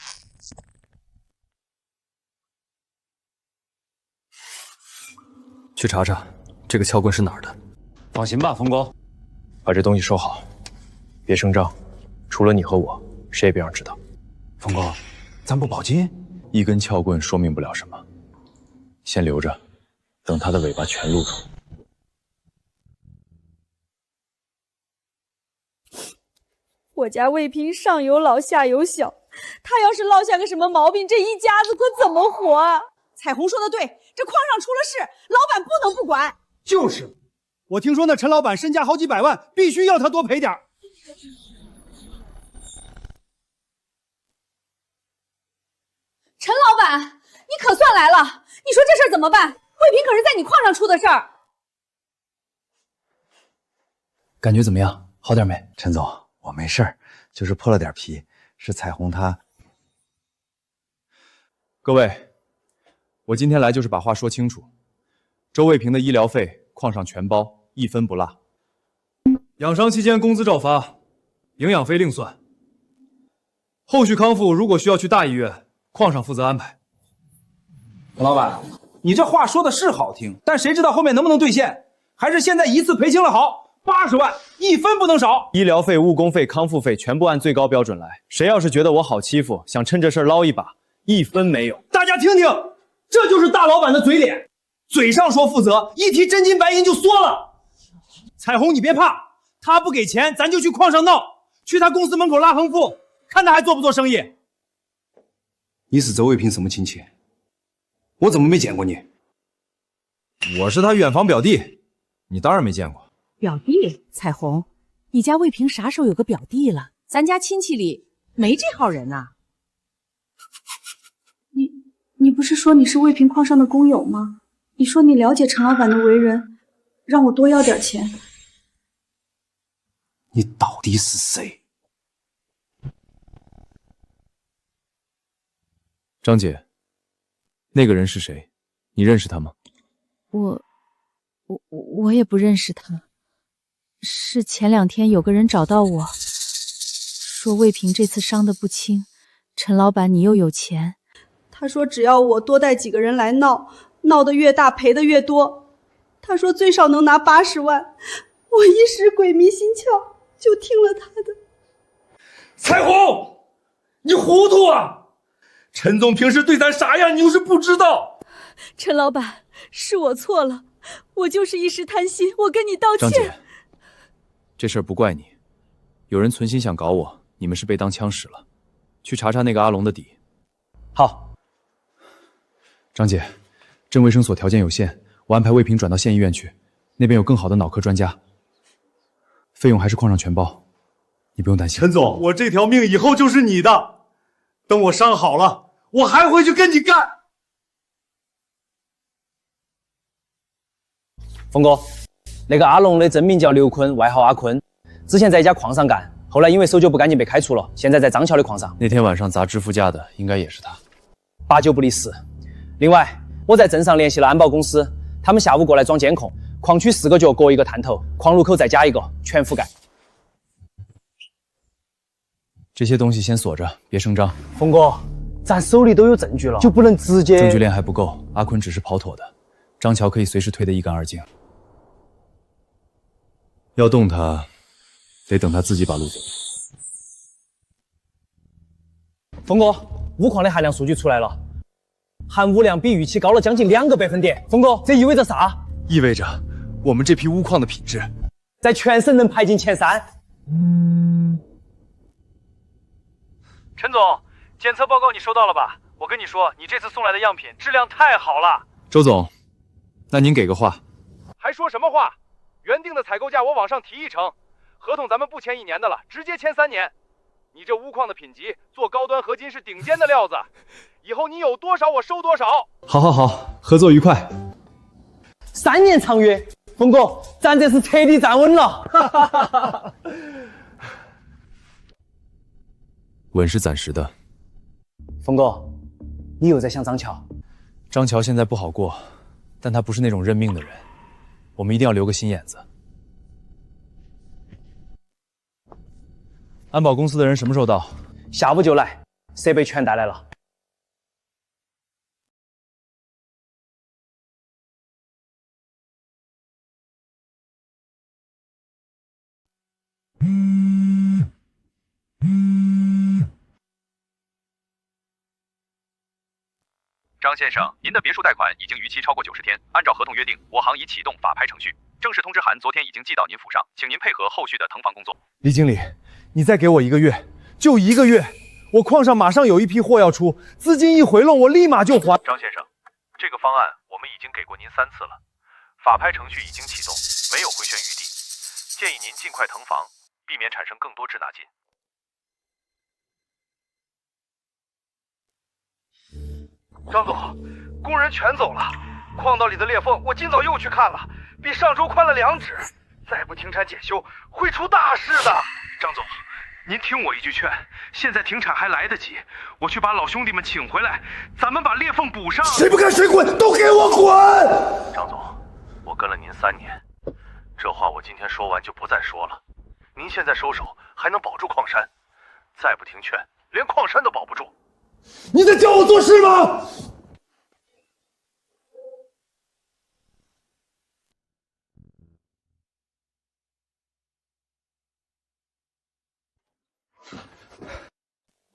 去查查这个撬棍是哪儿的。放心吧，峰哥，把这东西收好，别声张，除了你和我，谁也别让知道。峰哥，咱不报警？一根撬棍说明不了什么，先留着，等它的尾巴全露出。我家卫平上有老下有小，他要是落下个什么毛病，这一家子可怎么活啊？彩虹说的对，这矿上出了事，老板不能不管。就是，我听说那陈老板身价好几百万，必须要他多赔点儿。陈老板，你可算来了！你说这事儿怎么办？卫平可是在你矿上出的事儿。感觉怎么样？好点没？陈总，我没事儿，就是破了点皮。是彩虹她。各位，我今天来就是把话说清楚。周卫平的医疗费矿上全包，1分不落。养伤期间工资照发，营养费另算。后续康复如果需要去大医院，矿上负责安排。陈老板，你这话说的是好听，但谁知道后面能不能兑现？还是现在一次赔清了好，80万，1分不能少。医疗费、误工费、康复费全部按最高标准来。谁要是觉得我好欺负，想趁这事儿捞一把，1分没有。大家听听，这就是大老板的嘴脸，嘴上说负责，一提真金白银就缩了。彩虹，你别怕，他不给钱，咱就去矿上闹，去他公司门口拉横幅，看他还做不做生意。你是周卫平什么亲戚？我怎么没见过你？我是他远房表弟，你当然没见过。表弟，彩虹，你家卫平啥时候有个表弟了？咱家亲戚里没这号人呐。你不是说你是卫平矿上的工友吗？你说你了解陈老板的为人，让我多要点钱。你到底是谁？张姐，那个人是谁？你认识他吗？我也不认识他，是前2天有个人找到我，说卫平这次伤得不轻，陈老板你又有钱，他说只要我多带几个人来闹，闹得越大赔得越多，他说最少能拿80万，我一时鬼迷心窍，就听了他的。彩虹，你糊涂啊！陈总平时对咱啥样，你又是不知道。陈老板，是我错了，我就是一时贪心，我跟你道歉。张姐，这事儿不怪你，有人存心想搞我，你们是被当枪使了。去查查那个阿龙的底。好。张姐，镇卫生所条件有限，我安排魏平转到县医院去，那边有更好的脑科专家，费用还是矿上全包，你不用担心。陈总，我这条命以后就是你的，等我伤好了，我还会去跟你干。峰哥，那个阿龙的真名叫刘坤，外号阿坤，之前在一家矿上干，后来因为守旧不干净被开除了，现在在张桥的矿上。那天晚上砸支付架的应该也是他，8九不离10。另外，我在镇上联系了安保公司，他们下午过来装监控，矿区4个角各一个探头，矿路口再加一个，全覆盖。这些东西先锁着，别声张。峰哥，咱手里都有证据了，就不能直接……证据链还不够，阿坤只是跑妥的，张桥可以随时退得一干二净。要动他，得等他自己把路走。峰哥，钨矿的含量数据出来了。含钨量比预期高了将近2个百分点，峰哥，这意味着啥？意味着我们这批钨矿的品质在全省能排进前3。陈总，检测报告你收到了吧？我跟你说，你这次送来的样品质量太好了。周总，那您给个话。还说什么话？原定的采购价我往上提1成，合同咱们不签1年的了，直接签3年。你这钨矿的品级，做高端合金是顶尖的料子。以后你有多少我收多少。好，合作愉快。3年长约，峰哥，咱这是彻底站稳了。稳是暂时的。峰哥，你又在想张桥？张桥现在不好过，但他不是那种认命的人，我们一定要留个心眼子。安保公司的人什么时候到？下午就来，设备全带来了。张先生，您的别墅贷款已经逾期超过90天，按照合同约定，我行已启动法拍程序，正式通知函昨天已经寄到您府上，请您配合后续的腾房工作。李经理，你再给我1个月，就1个月，我矿上马上有一批货要出，资金一回笼，我立马就还。张先生，这个方案我们已经给过您3次了，法拍程序已经启动，没有回旋余地，建议您尽快腾房，避免产生更多滞纳金。张总，工人全走了，矿道里的裂缝我今早又去看了，比上周宽了2指，再不停产检修会出大事的。张总，您听我一句劝，现在停产还来得及，我去把老兄弟们请回来，咱们把裂缝补上。谁不干谁滚，都给我滚！张总，我跟了您3年，这话我今天说完就不再说了。您现在收手还能保住矿山，再不听劝，连矿山都保不住。你在教我做事吗？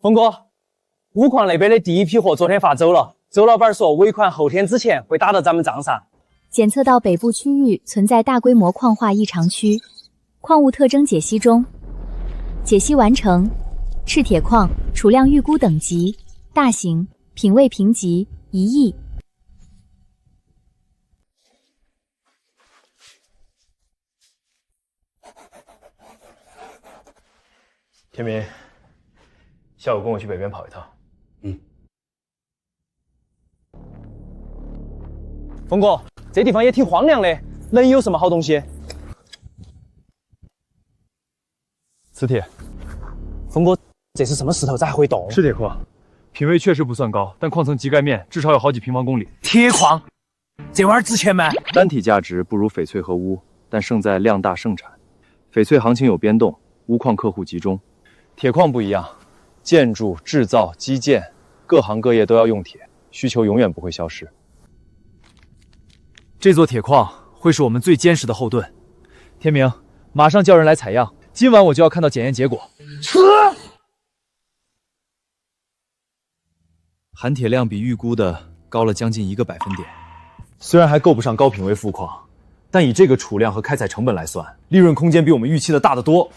峰哥，钨矿那边的第一批货昨天发走了，周老板说尾款后天之前会打到咱们账上。检测到北部区域存在大规模矿化异常区，矿物特征解析中，解析完成。赤铁矿，储量预估等级大型，品位评级1亿。天明，下午跟我去北边跑一趟。峰哥，这地方也挺荒凉的，能有什么好东西？磁铁。峰哥，这是什么石头？咋还会动？赤铁矿，品位确实不算高，但矿层基盖面至少有好几平方公里。铁矿，这玩意儿值钱吗？单体价值不如翡翠和钨，但胜在量大盛产。翡翠行情有变动，钨矿客户集中。铁矿不一样，建筑、制造、基建，各行各业都要用铁，需求永远不会消失。这座铁矿会是我们最坚实的后盾。天明，马上叫人来采样，今晚我就要看到检验结果。含铁量比预估的高了将近1个百分点，虽然还够不上高品位富矿，但以这个储量和开采成本来算，利润空间比我们预期的大得多。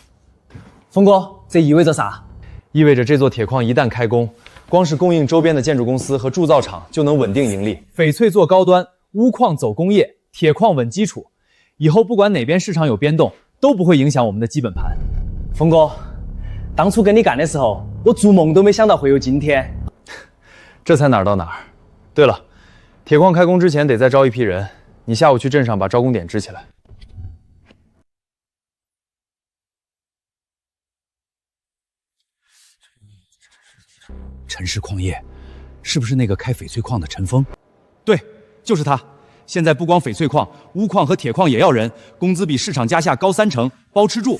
峰哥，这意味着啥？意味着这座铁矿一旦开工，光是供应周边的建筑公司和铸造厂就能稳定盈利。翡翠做高端，钨矿走工业，铁矿稳基础。以后不管哪边市场有变动，都不会影响我们的基本盘。峰哥，当初跟你干的时候，我做梦都没想到会有今天。这才哪儿到哪儿。对了，铁矿开工之前得再招一批人，你下午去镇上把招工点支起来。陈氏矿业，是不是那个开翡翠矿的陈峰？对，就是他。现在不光翡翠矿，钨矿和铁矿也要人，工资比市场价下高3成，包吃住。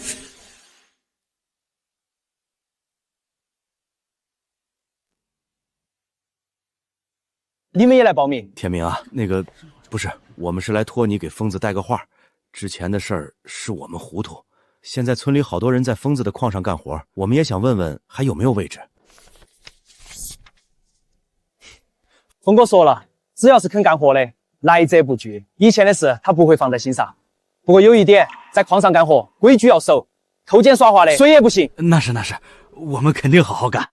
你们也来报名？天明啊，那个不是，我们是来托你给疯子带个话。之前的事儿是我们糊涂，现在村里好多人在疯子的矿上干活，我们也想问问还有没有位置。峰哥说了，只要是肯干活的，来者不拒。以前的事他不会放在心上。不过有一点，在矿上干活，规矩要守，偷奸耍滑的谁也不行。那是，我们肯定好好干。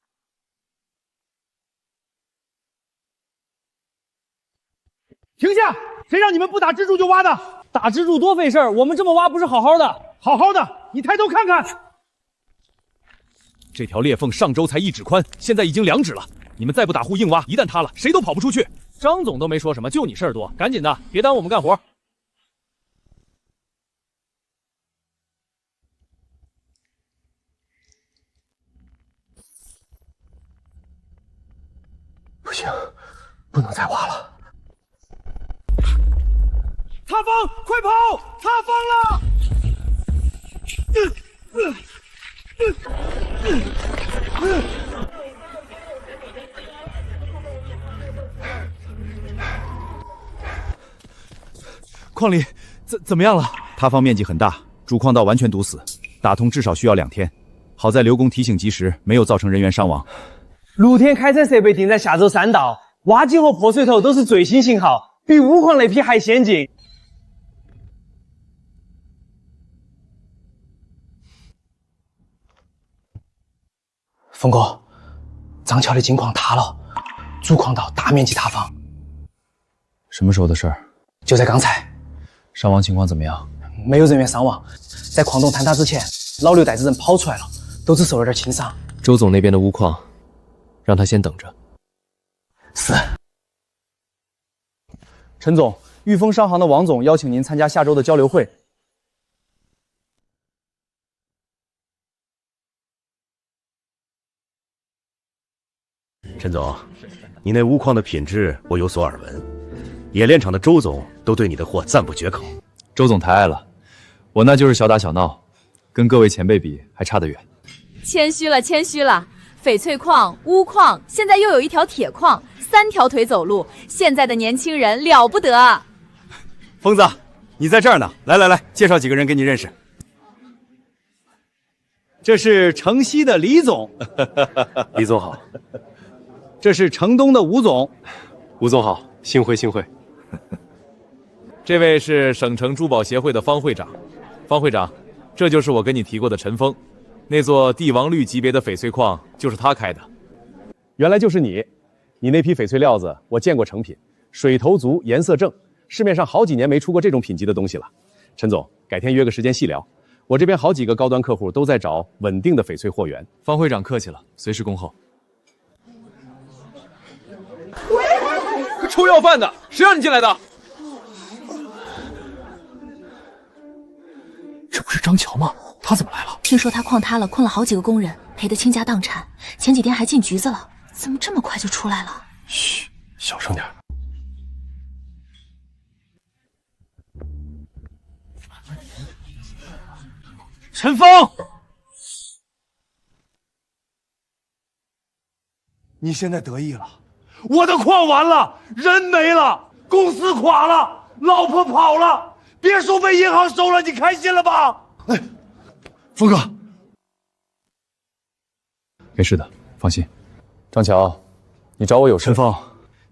停下！谁让你们不打支柱就挖的？打支柱多费事儿，我们这么挖不是好好的？好好的，你抬头看看。这条裂缝上周才1指宽，现在已经2指了。你们再不打护硬挖，一旦塌了，谁都跑不出去。张总都没说什么，就你事儿多，赶紧的，别耽误我们干活。不行，不能再挖了。塌方，快跑！塌方了！矿里怎么样了？塌方面积很大，主矿道完全堵死，打通至少需要2天。好在刘工提醒及时，没有造成人员伤亡。露天开采设备定在下周3到，挖机和破水头都是最新型号，比钨矿那批还先进。峰哥，张桥的金矿塌了，主矿道大面积塌方。什么时候的事儿？就在刚才。伤亡情况怎么样？没有人员伤亡，在矿洞坍塌之前，老刘带着人跑出来了，都只受了点轻伤。周总那边的钨矿，让他先等着。是。陈总，裕丰商行的王总邀请您参加下周的交流会。陈总，你那钨矿的品质我有所耳闻，冶炼厂的周总都对你的货赞不绝口。周总抬爱了，我那就是小打小闹，跟各位前辈比还差得远。谦虚了，谦虚了。翡翠矿、钨矿，现在又有一条铁矿，3条腿走路，现在的年轻人了不得。疯子，你在这儿呢，来，介绍几个人给你认识。这是城西的李总，李总好。这是城东的吴总，吴总好，幸会。这位是省城珠宝协会的方会长，方会长，这就是我跟你提过的陈峰，那座帝王绿级别的翡翠矿就是他开的。原来就是你，你那批翡翠料子我见过成品，水头足，颜色正，市面上好几年没出过这种品级的东西了。陈总，改天约个时间细聊。我这边好几个高端客户都在找稳定的翡翠货源。方会长客气了，随时恭候。臭要饭的，谁让你进来的？这不是张乔吗？他怎么来了？听说他矿塌了，困了好几个工人，赔得倾家荡产。前几天还进局子了，怎么这么快就出来了？嘘，小声点。陈峰，你现在得意了？我的矿完了，人没了，公司垮了，老婆跑了，别墅被银行收了，你开心了吧？哎，峰哥，没事的，放心。张乔，你找我有事？陈峰，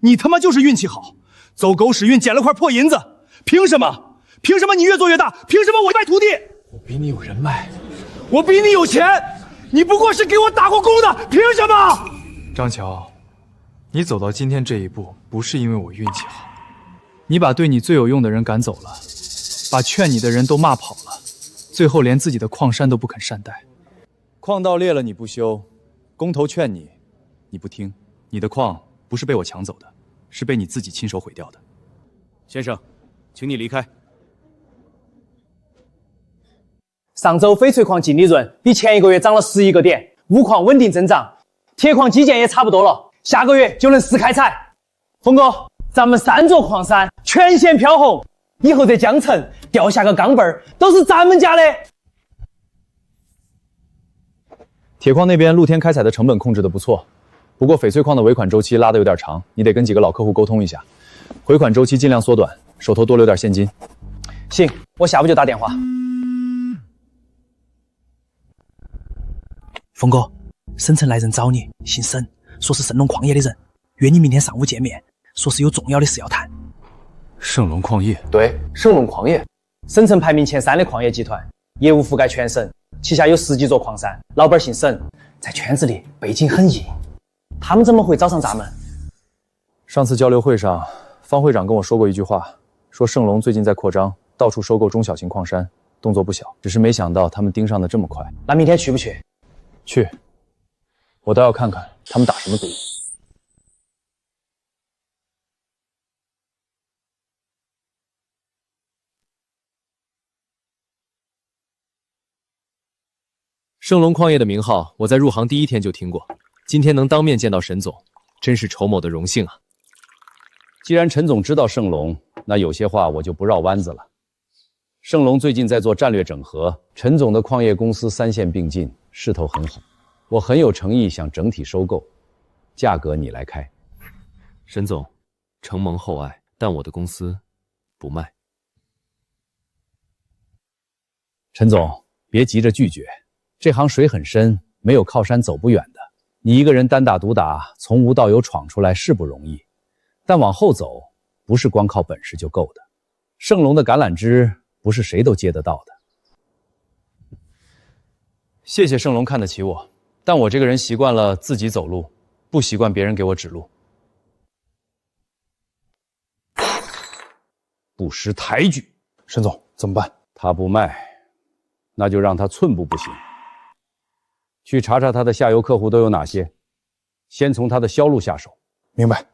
你他妈就是运气好，走狗屎运捡了块破银子，凭什么？凭什么你越做越大？凭什么我卖徒弟？我比你有人脉，我比你有钱，你不过是给我打过工的，凭什么？张乔，你走到今天这一步，不是因为我运气好，你把对你最有用的人赶走了，把劝你的人都骂跑了，最后连自己的矿山都不肯善待。矿道裂了你不修，工头劝你，你不听。你的矿不是被我抢走的，是被你自己亲手毁掉的。先生，请你离开。上周翡翠矿净利润比前一个月涨了11个点，钨矿稳定增长，铁矿基建也差不多了，下个月就能试开采。峰哥，咱们3座矿山全线飘红，以后在江城掉下个钢镚儿都是咱们家的。铁矿那边露天开采的成本控制的不错，不过翡翠矿的尾款周期拉得有点长，你得跟几个老客户沟通一下，回款周期尽量缩短，手头多留点现金。行，我下午就打电话。峰哥，省城来人找你，姓沈，说是盛隆矿业的人，约你明天上午见面，说是有重要的事要谈。盛隆矿业？对，盛隆矿业，省城排名前3的矿业集团，业务覆盖全省，旗下有10几座矿山，老板姓沈，在圈子里背景很硬。他们怎么会找上咱们？上次交流会上，方会长跟我说过一句话，说盛隆最近在扩张，到处收购中小型矿山，动作不小，只是没想到他们盯上的这么快。那明天去不去？去，我倒要看看他们打什么主意。盛隆矿业的名号，我在入行第1天就听过，今天能当面见到沈总，真是筹某的荣幸啊。既然陈总知道盛隆，那有些话我就不绕弯子了。盛隆最近在做战略整合，陈总的矿业公司3线并进，势头很好。我很有诚意想整体收购，价格你来开。沈总，承蒙厚爱，但我的公司不卖。陈总，别急着拒绝，这行水很深，没有靠山走不远的。你一个人单打独打，从无到有闯出来是不容易，但往后走，不是光靠本事就够的。盛隆的橄榄枝不是谁都接得到的。谢谢盛隆看得起我，但我这个人习惯了自己走路，不习惯别人给我指路。不识抬举，沈总怎么办？他不卖，那就让他寸步不行。去查查他的下游客户都有哪些，先从他的销路下手。明白。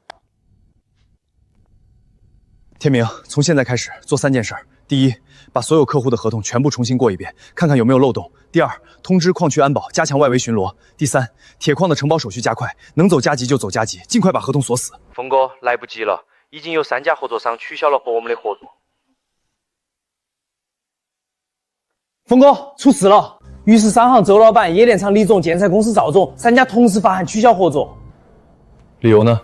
天明，从现在开始做3件事：第一，把所有客户的合同全部重新过一遍，看看有没有漏洞；第二，通知矿区安保，加强外围巡逻；第三，铁矿的承包手续加快，能走加急就走加急，尽快把合同锁死。峰哥，来不及了，已经有3家合作商取消了和我们的合作。峰哥，出事了！玉石商行周老板、冶炼厂李总、建材公司赵总3家同时发函取消合作。理由呢？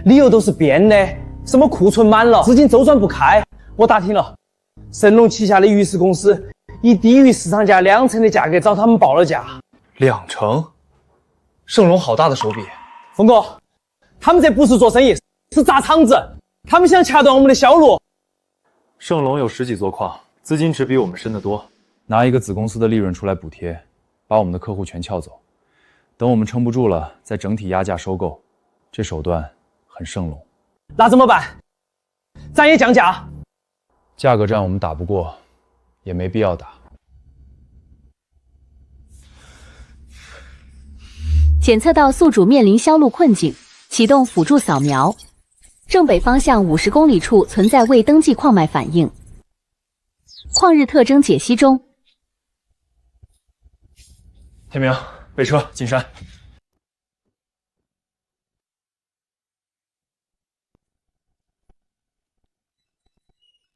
理由都是编的，什么库存满了，资金周转不开。我打听了，盛隆旗下的玉石公司以低于市场价2成的价格找他们报了价。2成？盛隆好大的手笔。峰哥，他们这不是做生意，是砸场子，他们想掐断我们的销路。盛隆有10几座矿，资金池比我们深得多，拿一个子公司的利润出来补贴，把我们的客户全撬走，等我们撑不住了，再整体压价收购，这手段很盛隆。那怎么办？咱也降价。价格战我们打不过，也没必要打。检测到宿主面临销路困境，启动辅助扫描。正北方向50公里处存在未登记矿脉反应。旷日特征解析中。天明，备车进山。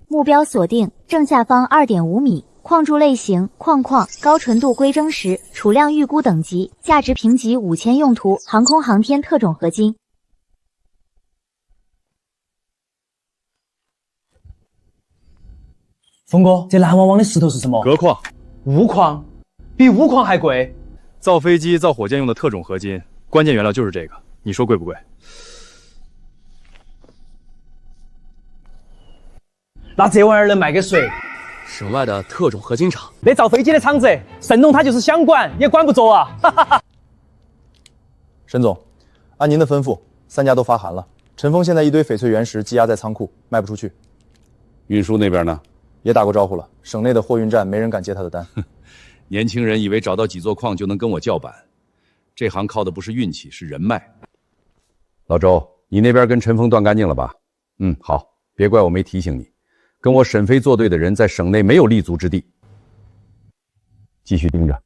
目标锁定正下方2.5米，矿柱类型矿，高纯度硅蒸石，储量预估等级，价值评级5000，用途航空航天特种合金。峰哥，这蓝汪汪的石头是什么？镉矿。钨矿，比钨矿还贵。造飞机、造火箭用的特种合金，关键原料就是这个。你说贵不贵？那这玩意儿能卖给谁？省外的特种合金厂。那造飞机的厂子，盛龙他就是想管也管不着啊！哈哈哈。沈总，按您的吩咐，3家都发函了。陈峰现在一堆翡翠原石积压在仓库，卖不出去。运输那边呢？也打过招呼了，省内的货运站没人敢接他的单。年轻人以为找到几座矿就能跟我叫板，这行靠的不是运气，是人脉。老周，你那边跟陈峰断干净了吧？好，别怪我没提醒你，跟我沈飞作对的人在省内没有立足之地。继续盯着，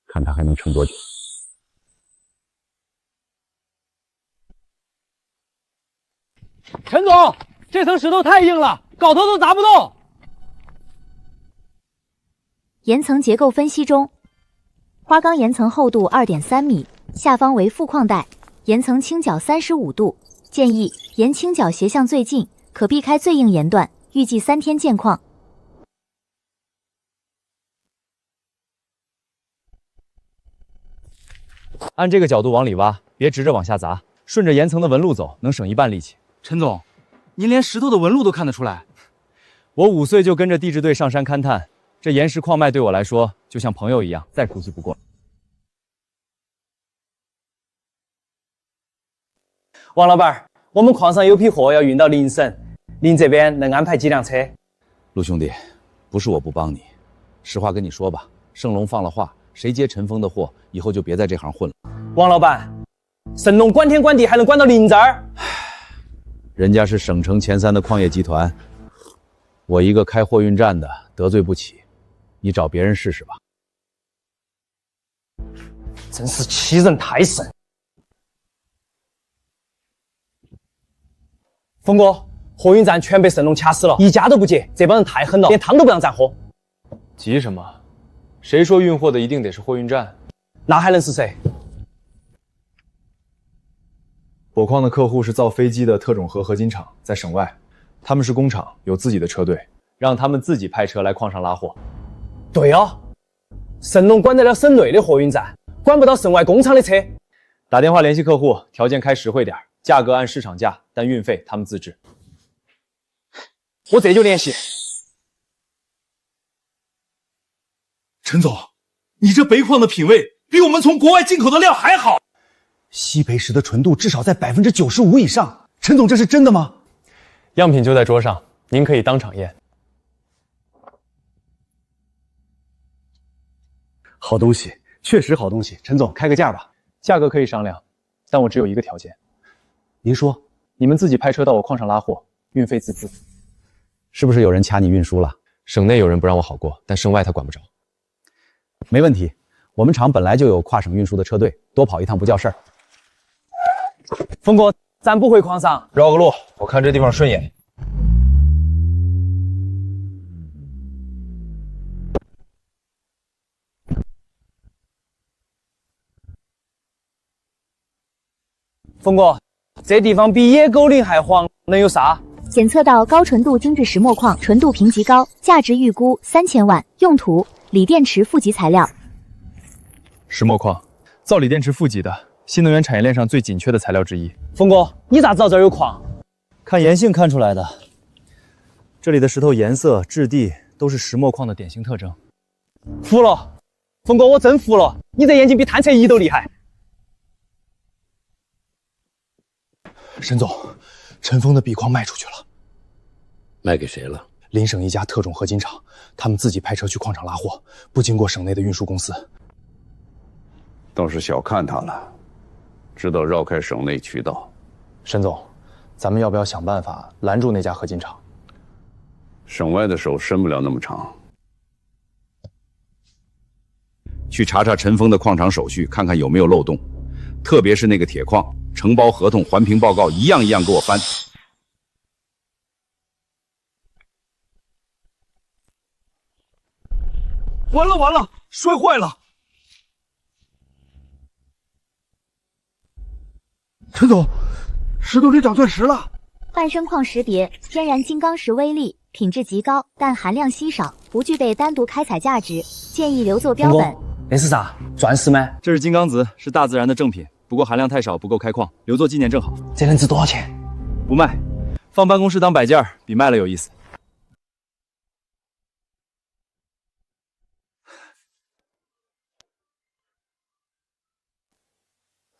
看他还能撑多久。陈总，这层石头太硬了，镐头都砸不动。岩层结构分析中，花岗岩层厚度 2.3 米，下方为副矿带，岩层倾角35度，建议沿倾角斜向最近，可避开最硬岩段，预计3天建矿。按这个角度往里挖，别直着往下砸，顺着岩层的纹路走，能省1半力气。陈总，您连石头的纹路都看得出来？我5岁就跟着地质队上山勘探。这岩石矿脉对我来说就像朋友一样，再熟悉不过。王老板，我们矿上有批货要运到邻省，您这边能安排几辆车？陆兄弟，不是我不帮你，实话跟你说吧，盛龙放了话，谁接陈峰的货，以后就别在这行混了。王老板，盛龙管天管地还能管到您这儿？人家是省城前3的矿业集团，我一个开货运站的得罪不起。你找别人试试吧。真是欺人太甚！峰哥，货运站全被盛龙卡死了，一家都不接，这帮人太狠了，连汤都不让咱喝。急什么？谁说运货的一定得是货运站？那还能是谁？火矿的客户是造飞机的特种合金厂，在省外，他们是工厂，有自己的车队，让他们自己派车来矿上拉货。对啊，盛龙管得了省内的货运站，管不到省外工厂的车。打电话联系客户，条件开实惠点，价格按市场价，但运费他们自制。我这就联系。陈总，你这北矿的品味比我们从国外进口的料还好。西北石的纯度至少在95%以上。陈总，这是真的吗？样品就在桌上，您可以当场验。好东西，确实好东西。陈总，开个价吧。价格可以商量，但我只有一个条件。您说，你们自己派车到我矿上拉货，运费自付。是不是有人卡你运输了？省内有人不让我好过，但省外他管不着。没问题，我们厂本来就有跨省运输的车队，多跑一趟不叫事儿。峰哥，咱不回矿上，绕个路，我看这地方顺眼。峰哥，这地方比野狗岭还黄，能有啥？检测到高纯度精致石墨矿，纯度评级高，价值预估3000万，用途锂电池负极材料。石墨矿，造锂电池负极的，新能源产业链上最紧缺的材料之一。峰哥，你咋知道这儿有矿？看岩性看出来的。这里的石头颜色、质地都是石墨矿的典型特征。服了，峰哥，我真服了，你这眼睛比探测仪都厉害。沈总，陈峰的笔矿卖出去了。卖给谁了？邻省一家特种合金厂，他们自己派车去矿场拉货，不经过省内的运输公司。倒是小看他了，知道绕开省内渠道。沈总，咱们要不要想办法拦住那家合金厂？省外的手伸不了那么长。去查查陈峰的矿场手续，看看有没有漏洞，特别是那个铁矿，承包合同、环评报告一样一样给我翻。完了完了，摔坏了！陈总，石头里长钻石了。半生矿识别，天然金刚石微粒，品质极高，但含量稀少，不具备单独开采价值，建议留作标本。那是啥？钻石吗？这是金刚子，是大自然的正品，不过含量太少，不够开矿，留作纪念正好。这能值多少钱？不卖，放办公室当摆件，比卖了有意思。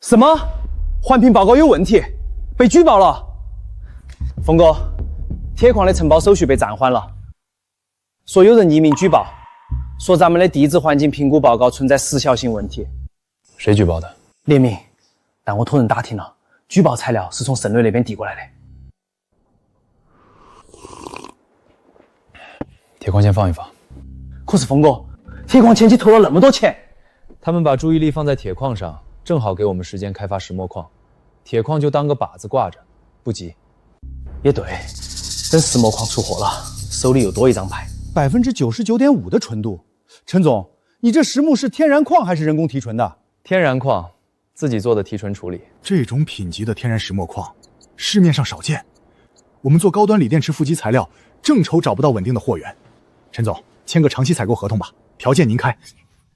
什么？环评报告有问题，被举报了。峰哥，铁矿的承包手续被暂缓了，说有人匿名举报，说咱们的地质环境评估报告存在时效性问题。谁举报的？列明，但我托人打听了，举报材料是从盛瑞那边递过来的。铁矿先放一放。可是峰哥，铁矿前期投了那么多钱，他们把注意力放在铁矿上，正好给我们时间开发石墨矿，铁矿就当个靶子挂着，不急。也对，等石墨矿出货了，手里又多一张牌。99.5%的纯度，陈总，你这石木是天然矿还是人工提纯的？天然矿，自己做的提纯处理。这种品级的天然石墨矿，市面上少见。我们做高端锂电池负极材料，正愁找不到稳定的货源。陈总，签个长期采购合同吧，条件您开。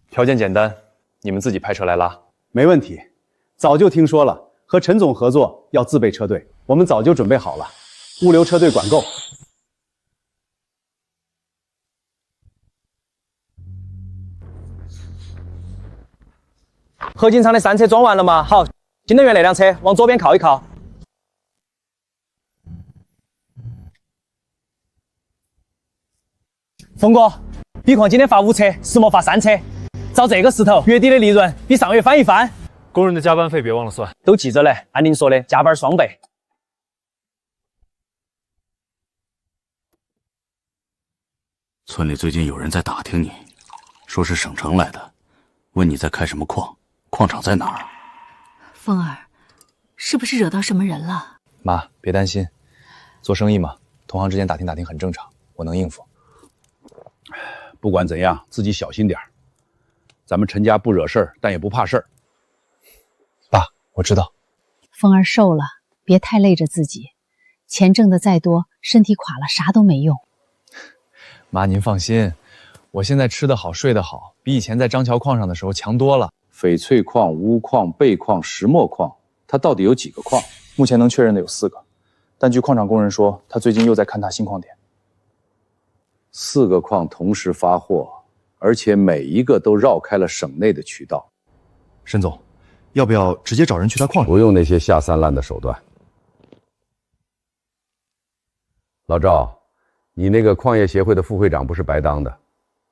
条件简单，你们自己派车来拉。没问题，早就听说了，和陈总合作要自备车队，我们早就准备好了，物流车队管够。合金厂的3车装完了吗？好，新能源那辆车往左边靠一靠。峰哥，B矿今天发5车，石墨发3车，照这个势头，月底的利润比上月翻一番。工人的加班费别忘了算。都记着嘞，按您说的，加班双倍。村里最近有人在打听你，说是省城来的，问你在开什么矿，矿场在哪儿？风儿，是不是惹到什么人了？妈，别担心，做生意嘛，同行之间打听打听很正常，我能应付。不管怎样，自己小心点儿。咱们陈家不惹事儿，但也不怕事儿。爸，我知道。风儿瘦了，别太累着自己。钱挣得再多，身体垮了啥都没用。妈，您放心，我现在吃得好，睡得好，比以前在张桥矿上的时候强多了。翡翠矿、钨矿、钡矿、石墨矿，它到底有几个矿？目前能确认的有4个，但据矿场工人说，他最近又在勘探新矿点。 4个矿同时发货，而且每一个都绕开了省内的渠道。沈总，要不要直接找人去他矿里？不用那些下三滥的手段。老赵，你那个矿业协会的副会长不是白当的，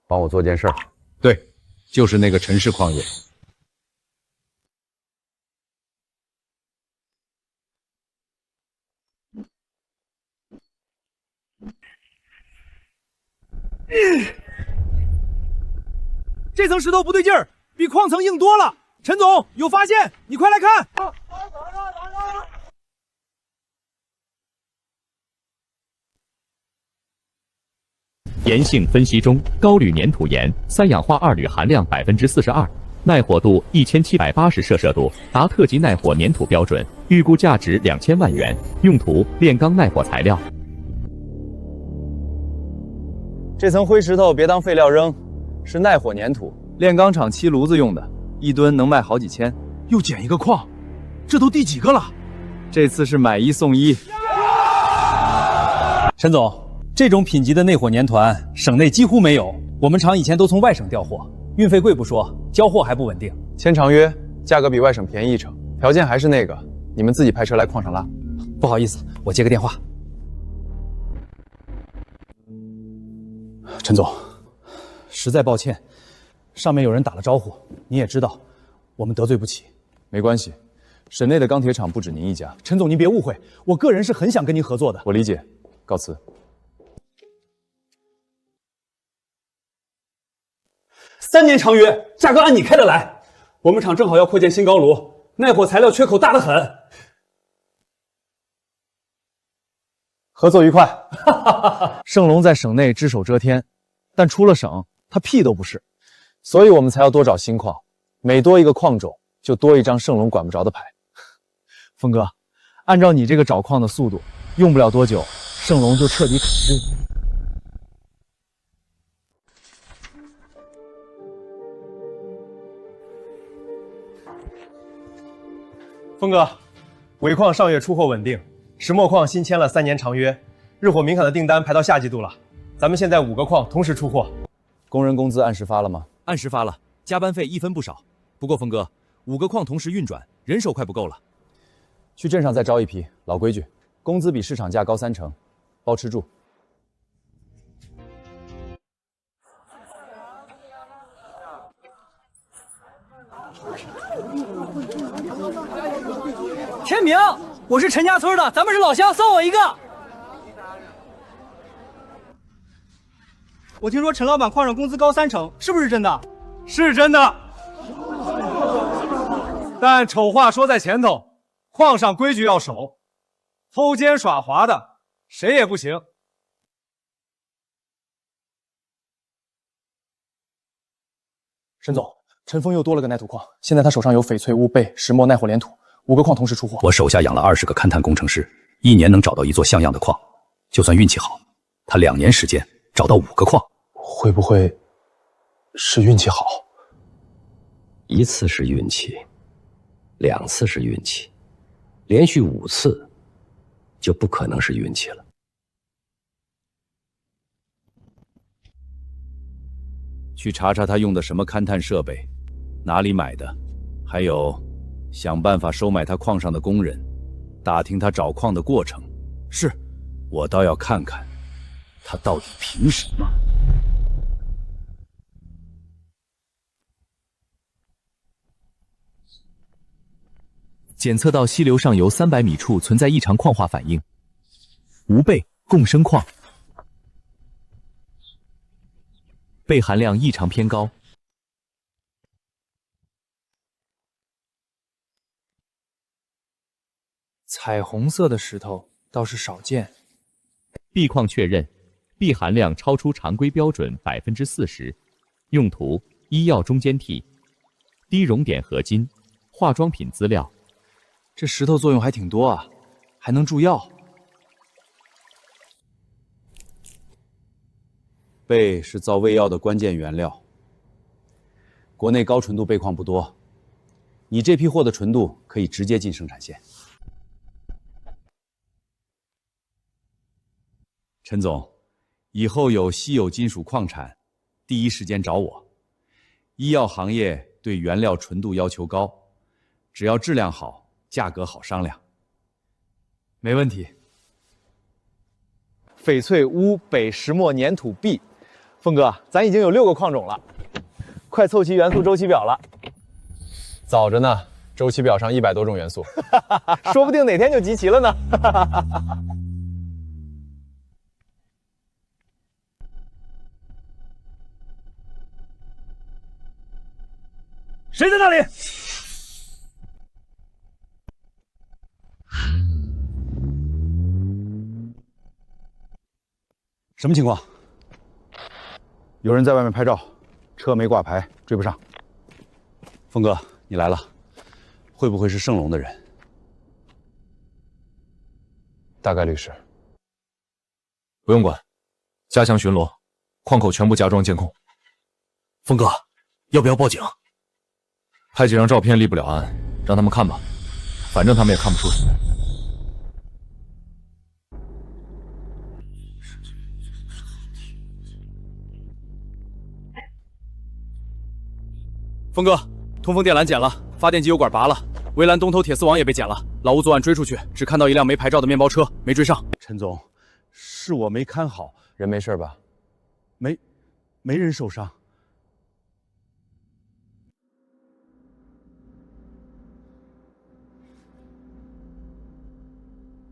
帮我做件事儿。对，就是那个陈氏矿业。这层石头不对劲儿，比矿层硬多了。陈总有发现，你快来看！岩性分析中，高铝粘土岩3氧化2铝含量42%，耐火度1780摄氏度，达特级耐火粘土标准，预估价值2000万元，用途炼钢耐火材料。这层灰石头别当废料扔，是耐火粘土，炼钢厂漆炉子用的，1吨能卖好几千。又捡一个矿，这都第几个了？这次是买1送1。陈总，这种品级的内火粘团，省内几乎没有。我们厂以前都从外省调货，运费贵不说，交货还不稳定。签长约，价格比外省便宜1成，条件还是那个，你们自己派车来矿上拉。不好意思，我接个电话。陈总，实在抱歉，上面有人打了招呼，你也知道，我们得罪不起。没关系，省内的钢铁厂不止您一家。陈总，您别误会，我个人是很想跟您合作的。我理解，告辞。3年长约，价格按你开的来。我们厂正好要扩建新高炉，耐火材料缺口大得很。合作愉快。盛隆在省内只手遮天，但出了省，他屁都不是，所以我们才要多找新矿，每多一个矿种，就多一张盛隆管不着的牌。峰哥，按照你这个找矿的速度，用不了多久，盛隆就彻底躺住。峰哥，尾矿上月出货稳定，石墨矿新签了3年长约，日火敏感的订单排到下季度了。咱们现在5个矿同时出货。工人工资按时发了吗？按时发了，加班费1分不少。不过峰哥，5个矿同时运转，人手快不够了。去镇上再招一批，老规矩，工资比市场价高30%，包吃住。天明，我是陈家村的，咱们是老乡，送我一个。我听说陈老板矿上工资高30%，是不是真的？是真的。但丑话说在前头，矿上规矩要守，偷奸耍滑的谁也不行。沈总，陈峰又多了个耐土矿，现在他手上有翡翠、钨、钡、石墨、耐火、连土5个矿同时出货。我手下养了20个勘探工程师，1年能找到一座像样的矿，就算运气好，他2年时间找到5个矿。会不会是运气好？1次是运气，2次是运气，连续5次就不可能是运气了。去查查他用的什么勘探设备，哪里买的，还有想办法收买他矿上的工人，打听他找矿的过程。是，我倒要看看他到底凭什么。检测到溪流上游300米处存在异常矿化反应，钨钡共生矿，钡含量异常偏高。彩虹色的石头倒是少见。铋矿确认，铋含量超出常规标准40%，用途医药中间体，低熔点合金，化妆品资料。这石头作用还挺多啊，还能注药。钡是造胃药的关键原料，国内高纯度钡矿不多，你这批货的纯度可以直接进生产线。陈总，以后有稀有金属矿产，第一时间找我。医药行业对原料纯度要求高，只要质量好，价格好商量。没问题。翡翠、钨、钡、石墨、粘土、铋，峰哥，咱已经有6个矿种了，快凑齐元素周期表了。早着呢，周期表上100多种元素，说不定哪天就集齐了呢。谁在那里？什么情况？有人在外面拍照，车没挂牌，追不上。峰哥，你来了，会不会是圣龙的人？大概率是。不用管，加强巡逻，矿口全部加装监控。峰哥，要不要报警？拍几张照片立不了案，让他们看吧，反正他们也看不出什么。峰哥，通风电缆剪了，发电机油管拔了，围栏东头铁丝网也被剪了。老吴昨晚追出去，只看到一辆没牌照的面包车，没追上。陈总，是我没看好，人没事吧？没人受伤。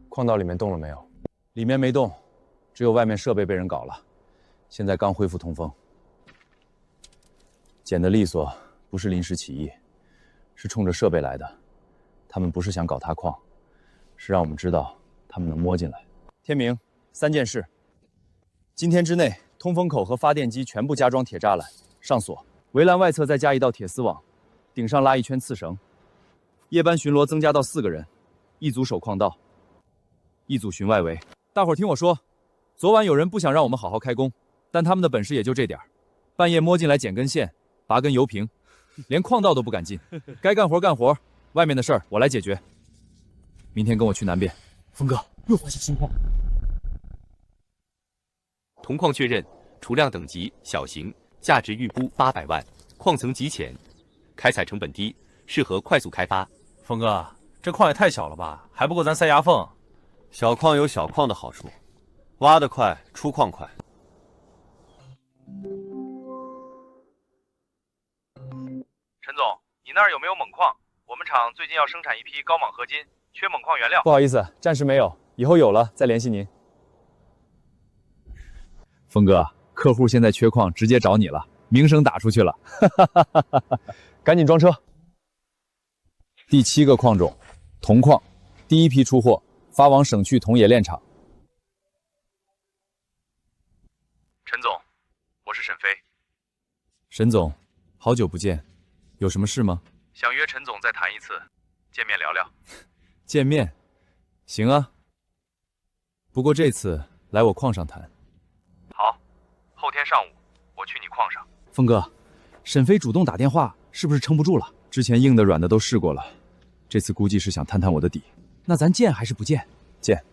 矿道里面动了没有？里面没动，只有外面设备被人搞了，现在刚恢复通风。剪得利索，不是临时起意，是冲着设备来的。他们不是想搞塌矿，是让我们知道他们能摸进来。天明，3件事：今天之内，通风口和发电机全部加装铁栅栏，上锁；围栏外侧再加一道铁丝网，顶上拉一圈刺绳。夜班巡逻增加到4个人，一组守矿道，一组巡外围。大伙儿听我说，昨晚有人不想让我们好好开工，但他们的本事也就这点儿，半夜摸进来剪根线，拔根油瓶，连矿道都不敢进。该干活干活，外面的事儿我来解决。明天跟我去南边。峰哥，又发现新矿。铜矿确认，储量等级小型，价值预估800万，矿层极浅，开采成本低，适合快速开发。峰哥，这矿也太小了吧，还不够咱塞牙缝。小矿有小矿的好处，挖得快，出矿快。陈总，你那儿有没有锰矿？我们厂最近要生产一批高锰合金，缺锰矿原料。不好意思，暂时没有，以后有了再联系您。峰哥，客户现在缺矿，直接找你了，名声打出去了，赶紧装车。第7个矿种，铜矿，第1批出货，发往省区铜冶炼厂。陈总，我是沈飞。沈总，好久不见，有什么事吗？想约陈总再谈一次，见面聊聊。见面，行啊。不过这次来我矿上谈。好，后天上午我去你矿上。峰哥，沈飞主动打电话，是不是撑不住了？之前硬的软的都试过了，这次估计是想探探我的底。那咱见还是不见？见。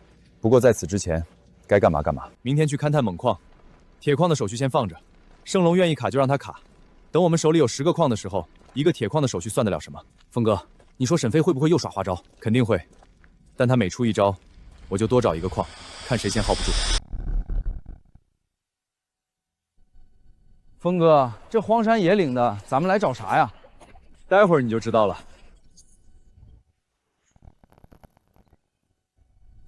不过在此之前，该干嘛干嘛。明天去勘探锰矿，铁矿的手续先放着。盛隆愿意卡就让他卡。等我们手里有10个矿的时候，一个铁矿的手续算得了什么？峰哥，你说沈飞会不会又耍花招？肯定会，但他每出一招，我就多找一个矿，看谁先 hold 不住。峰哥，这荒山野岭的，咱们来找啥呀？待会儿你就知道了。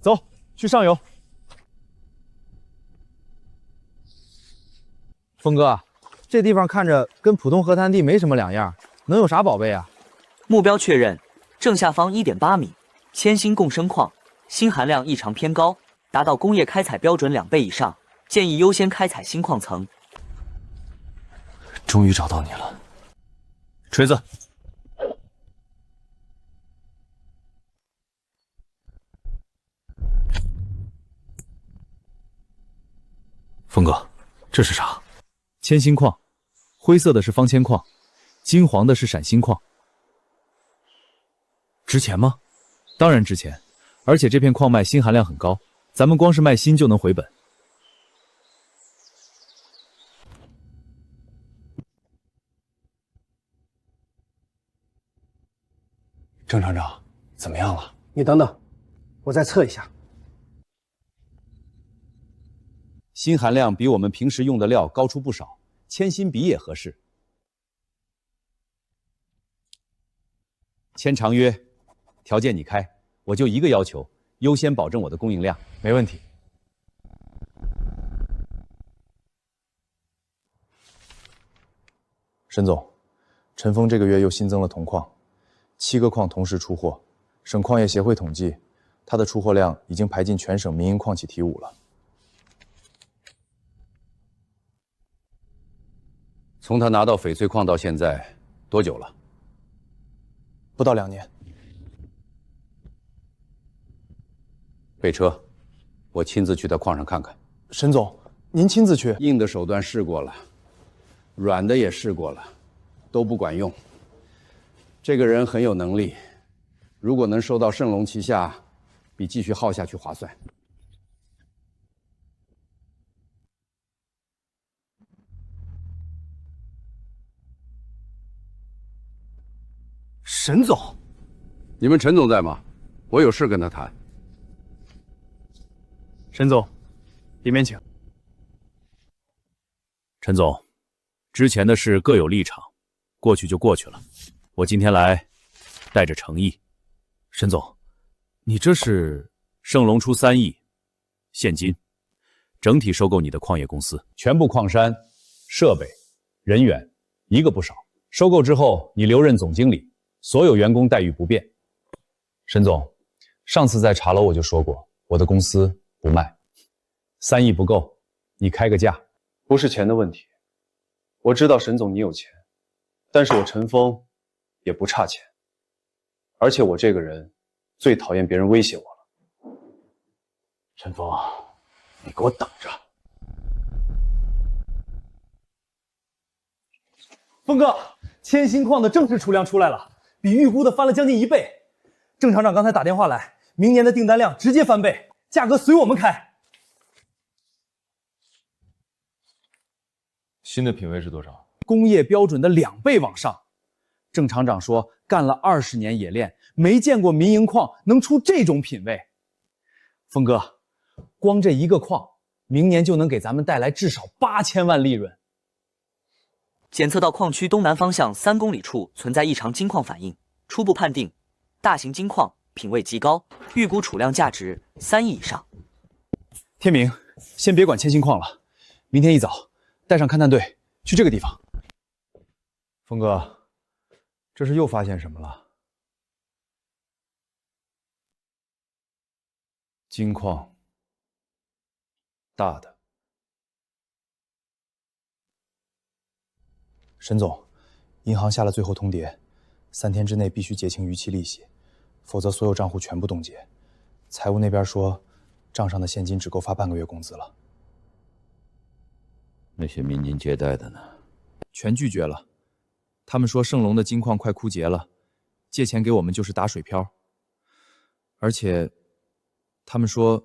走，去上游。峰哥，这地方看着跟普通河滩地没什么两样，能有啥宝贝啊？目标确认，正下方1.8米，铅锌共生矿，锌含量异常偏高，达到工业开采标准2倍以上，建议优先开采锌矿层。终于找到你了，锤子。峰哥，这是啥？铅锌矿，灰色的是方铅矿，金黄的是闪锌矿。值钱吗？当然值钱，而且这片矿脉锌含量很高，咱们光是卖锌就能回本。郑厂长，怎么样了？你等等，我再测一下。锌含量比我们平时用的料高出不少，铅锌比也合适。签长约，条件你开，我就一个要求，优先保证我的供应量。没问题。沈总，陈峰这个月又新增了铜矿，7个矿同时出货。省矿业协会统计，他的出货量已经排进全省民营矿企提5了。从他拿到翡翠矿到现在多久了？不到2年。备车，我亲自去他矿上看看。沈总，您亲自去？硬的手段试过了，软的也试过了，都不管用。这个人很有能力，如果能收到盛隆旗下，比继续耗下去划算。沈总，你们陈总在吗？我有事跟他谈。沈总，里面请。陈总，之前的事各有立场，过去就过去了。我今天来，带着诚意。沈总，你这是？盛隆出3亿现金，整体收购你的矿业公司，全部矿山、设备、人员，一个不少。收购之后，你留任总经理，所有员工待遇不变。沈总，上次在茶楼我就说过，我的公司不卖，3亿不够，你开个价。不是钱的问题，我知道沈总你有钱，但是我陈峰也不差钱，而且我这个人最讨厌别人威胁我了。陈峰，你给我等着！峰哥，铅锌矿的正式储量出来了，比预估的翻了将近1倍。郑厂长刚才打电话来，明年的订单量直接翻倍，价格随我们开。新的品位是多少？工业标准的2倍往上。郑厂长说，干了20年冶炼，没见过民营矿能出这种品位。峰哥，光这一个矿，明年就能给咱们带来至少8000万利润。检测到矿区东南方向3公里处存在异常金矿反应，初步判定大型金矿，品位极高，预估储量价值3亿以上。天明，先别管千星矿了，明天一早带上勘探队去这个地方。峰哥，这是又发现什么了？金矿，大的。沈总，银行下了最后通牒，3天之内必须结清逾期利息，否则所有账户全部冻结。财务那边说，账上的现金只够发半个月工资了。那些民间借贷的呢？全拒绝了。他们说盛隆的金矿快枯竭了，借钱给我们就是打水漂。而且，他们说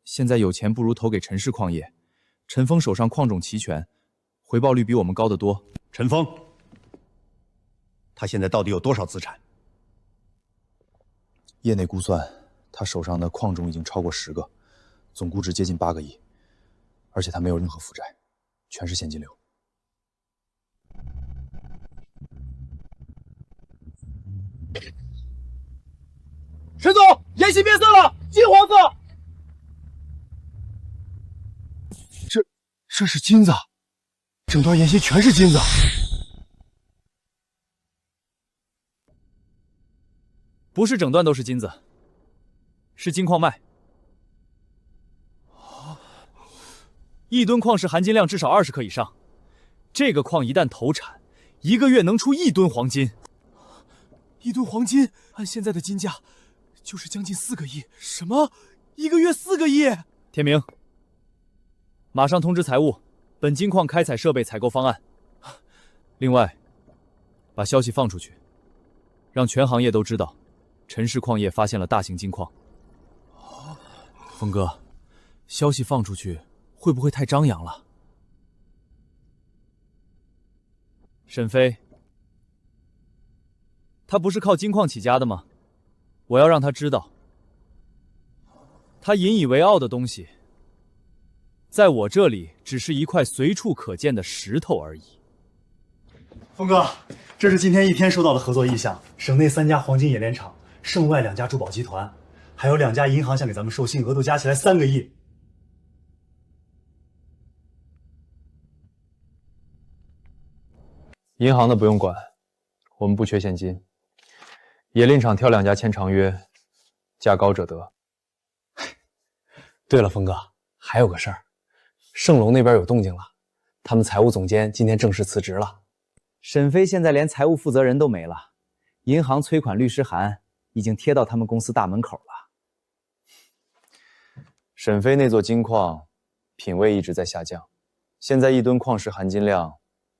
现在有钱不如投给陈氏矿业，陈峰手上矿种齐全，回报率比我们高得多。陈峰，他现在到底有多少资产？业内估算，他手上的矿种已经超过10个，总估值接近8个亿，而且他没有任何负债，全是现金流。陈总，烟气变色了，金黄色。这是金子，整段岩隙全是金子。不是整段都是金子，是金矿脉。1吨矿石含金量至少20克以上，这个矿一旦投产，1个月能出1吨黄金。1吨黄金，按现在的金价，就是将近4个亿。什么？1个月4个亿？天明，马上通知财务，本金矿开采设备采购方案。另外，把消息放出去，让全行业都知道，陈氏矿业发现了大型金矿。峰哥，消息放出去会不会太张扬了？沈飞，他不是靠金矿起家的吗？我要让他知道，他引以为傲的东西，在我这里只是一块随处可见的石头而已。峰哥，这是今天一天收到的合作意向，省内3家黄金冶炼厂，省外2家珠宝集团，还有2家银行想给咱们授信，额度加起来3个亿。银行的不用管，我们不缺现金。冶炼厂挑2家签长约，价高者得。对了，峰哥，还有个事儿，盛隆那边有动静了，他们财务总监今天正式辞职了。沈飞现在连财务负责人都没了，银行催款律师函已经贴到他们公司大门口了。沈飞那座金矿品位一直在下降，现在1吨矿石含金量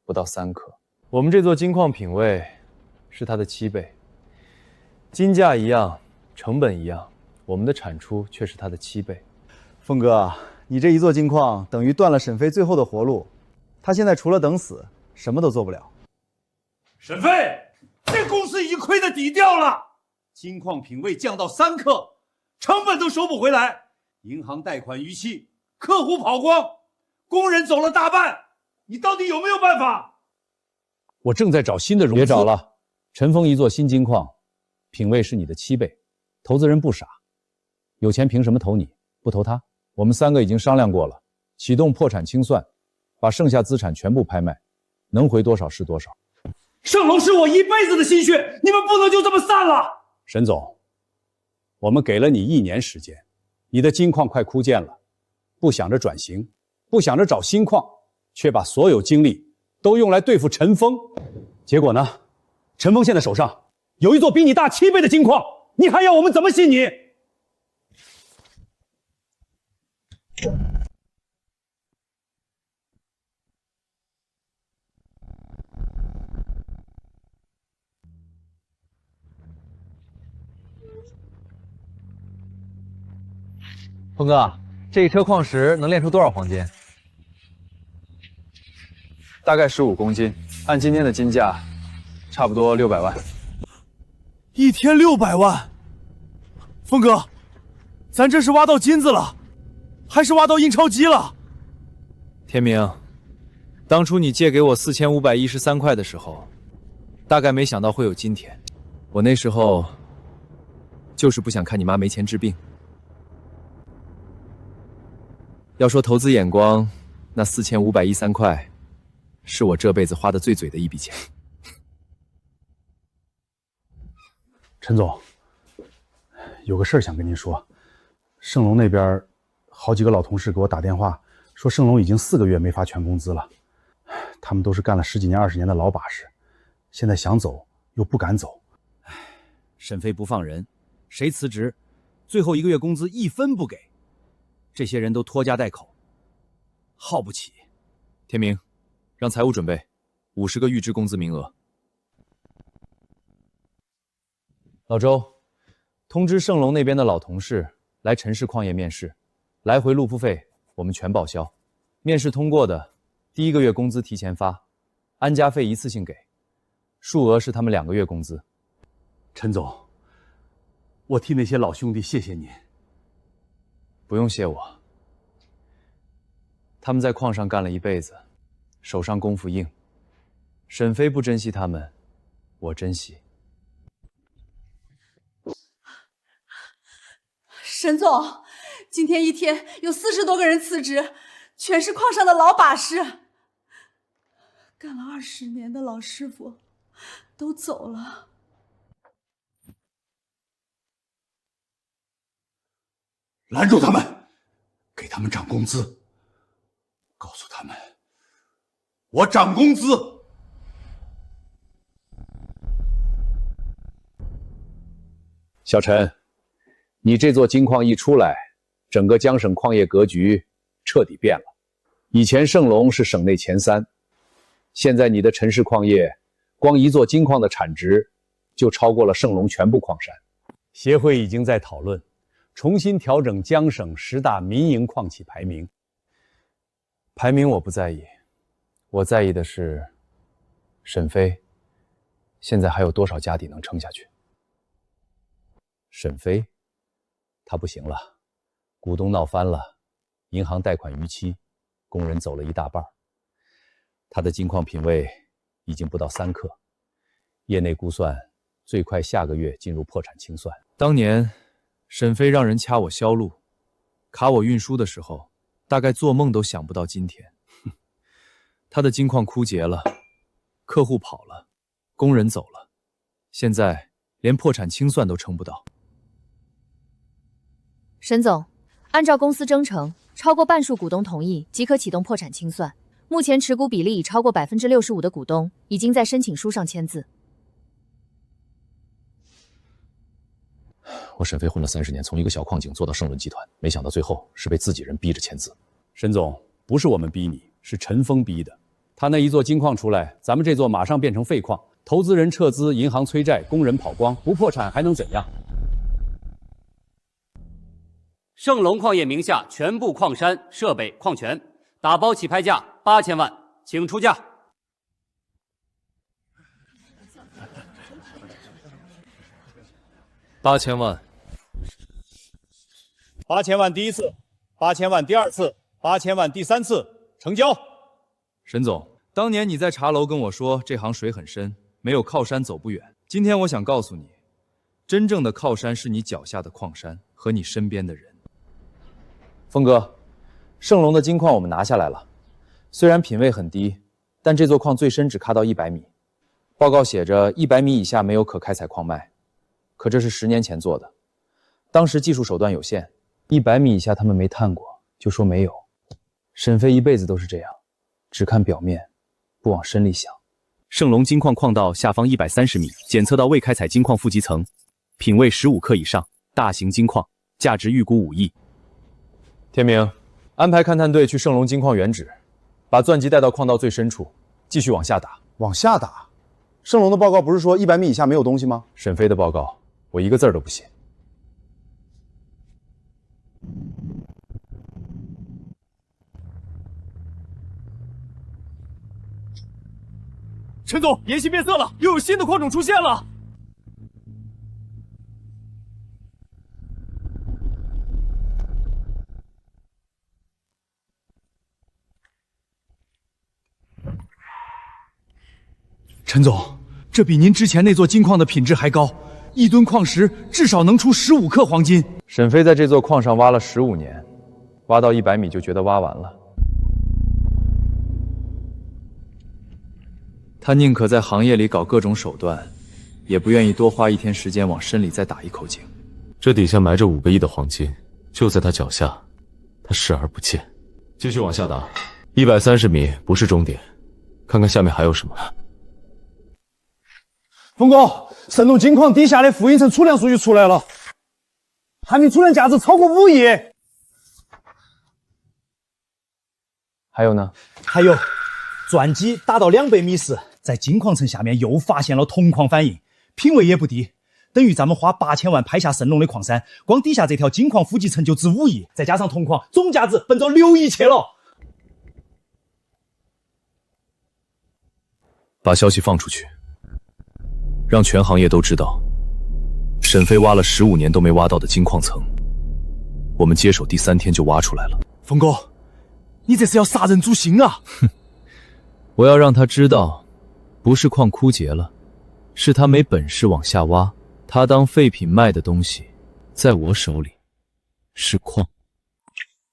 不到3克。我们这座金矿品位是它的7倍，金价一样，成本一样，我们的产出却是它的7倍。峰哥，你这一座金矿等于断了沈飞最后的活路，他现在除了等死，什么都做不了。沈飞，这公司已经亏得底掉了，金矿品位降到3克，成本都收不回来，银行贷款逾期，客户跑光，工人走了大半，你到底有没有办法？我正在找新的融资。别找了，陈峰一座新金矿，品位是你的7倍，投资人不傻，有钱凭什么投你，不投他？我们3个已经商量过了，启动破产清算，把剩下资产全部拍卖，能回多少是多少。盛隆是我一辈子的心血，你们不能就这么散了。沈总，我们给了你1年时间，你的金矿快枯竭了，不想着转型，不想着找新矿，却把所有精力都用来对付陈峰。结果呢？陈峰现在手上有一座比你大7倍的金矿，你还要我们怎么信你？峰哥，这一车矿石能炼出多少黄金？大概15公斤，按今天的金价，差不多600万。一天600万，峰哥，咱这是挖到金子了，还是挖到印钞机了？天明，当初你借给我4513块的时候，大概没想到会有今天。我那时候就是不想看你妈没钱治病。要说投资眼光，那4513块，是我这辈子花的最嘴的一笔钱。陈总，有个事儿想跟您说。盛隆那边好几个老同事给我打电话，说盛隆已经4个月没发全工资了。他们都是干了10几年、20年的老把式，现在想走又不敢走。沈飞不放人，谁辞职，最后1个月工资1分不给，这些人都拖家带口，耗不起。天明，让财务准备50个预支工资名额。老周，通知盛隆那边的老同事来陈氏矿业面试，来回路铺费我们全报销。面试通过的，第1个月工资提前发，安家费一次性给，数额是他们2个月工资。陈总，我替那些老兄弟谢谢您。不用谢我，他们在矿上干了一辈子，手上功夫硬。沈飞不珍惜他们，我珍惜。沈总，今天一天有40多个人辞职，全是矿上的老把式，干了20年的老师傅都走了。拦住他们，给他们涨工资，告诉他们，我涨工资。小陈，你这座金矿一出来，整个江省矿业格局彻底变了。以前盛隆是省内前3，现在你的陈氏矿业，光一座金矿的产值就超过了盛隆全部矿山。协会已经在讨论重新调整江省10大民营矿企排名。排名我不在意，我在意的是沈飞现在还有多少家底能撑下去。沈飞他不行了，股东闹翻了，银行贷款逾期，工人走了一大半，他的金矿品位已经不到3克，业内估算最快下个月进入破产清算。当年沈飞让人掐我销路，卡我运输的时候，大概做梦都想不到今天。他的金矿枯竭了，客户跑了，工人走了，现在连破产清算都撑不到。沈总，按照公司章程，超过半数股东同意即可启动破产清算。目前持股比例已超过65%的股东已经在申请书上签字。我沈飞混了30年，从一个小矿井做到盛伦集团，没想到最后是被自己人逼着签字。沈总，不是我们逼你，是陈峰逼的。他那一座金矿出来，咱们这座马上变成废矿，投资人撤资，银行催债，工人跑光，不破产还能怎样？盛隆矿业名下全部矿山、设备、矿权，打包起拍价8000万，请出价。8000万，8000万第1次，8000万第2次，8000万第3次，成交。沈总，当年你在茶楼跟我说这行水很深，没有靠山走不远。今天我想告诉你，真正的靠山是你脚下的矿山和你身边的人。峰哥，盛隆的金矿我们拿下来了，虽然品位很低，但这座矿最深只卡到100米。报告写着100米以下没有可开采矿脉，可这是10年前做的，当时技术手段有限，100米以下他们没探过，就说没有。沈飞一辈子都是这样，只看表面，不往深里想。盛隆金矿矿道下方130米，检测到未开采金矿负极层，品位15克以上，大型金矿，价值预估5亿。天明，安排勘探队去盛隆金矿原址，把钻机带到矿道最深处，继续往下打。往下打？盛隆的报告不是说100米以下没有东西吗？沈飞的报告，我一个字儿都不信。陈总，颜系变色了，又有新的矿种出现了。陈总，这比您之前那座金矿的品质还高，1吨矿石至少能出15克黄金。沈飞在这座矿上挖了15年，挖到100米就觉得挖完了。他宁可在行业里搞各种手段，也不愿意多花1天时间往深里再打一口井。这底下埋着5个亿的黄金，就在他脚下，他视而不见。继续往下打，130米不是终点，看看下面还有什么。峰哥，神龙金矿底下的负银层储量数据出来了，含米储量价值超过5亿。还有呢？还有，钻机达到200米时，在金矿层下面又发现了铜矿反应，品位也不低，等于咱们花8000万拍下神龙的矿山，光底下这条金矿负极层就值5亿，再加上铜矿，总价值奔着6亿去了。把消息放出去，让全行业都知道，沈飞挖了15年都没挖到的金矿层，我们接手第3天就挖出来了。峰哥，你这是要杀人诛心啊！我要让他知道，不是矿枯竭了，是他没本事往下挖，他当废品卖的东西，在我手里是矿。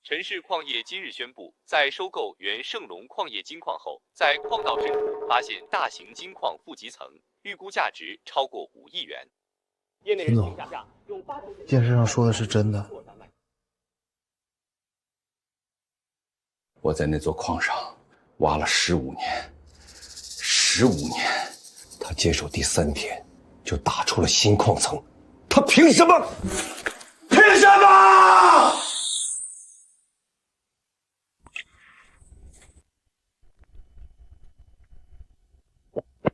陈氏矿业今日宣布，在收购原盛隆矿业金矿后，在矿道深处发现大型金矿负极层，预估价值超过5亿元。业内人评价下，电视上说的是真的。我在那座矿上挖了15年，15年，他接手第3天就打出了新矿层，他凭什么？凭什么？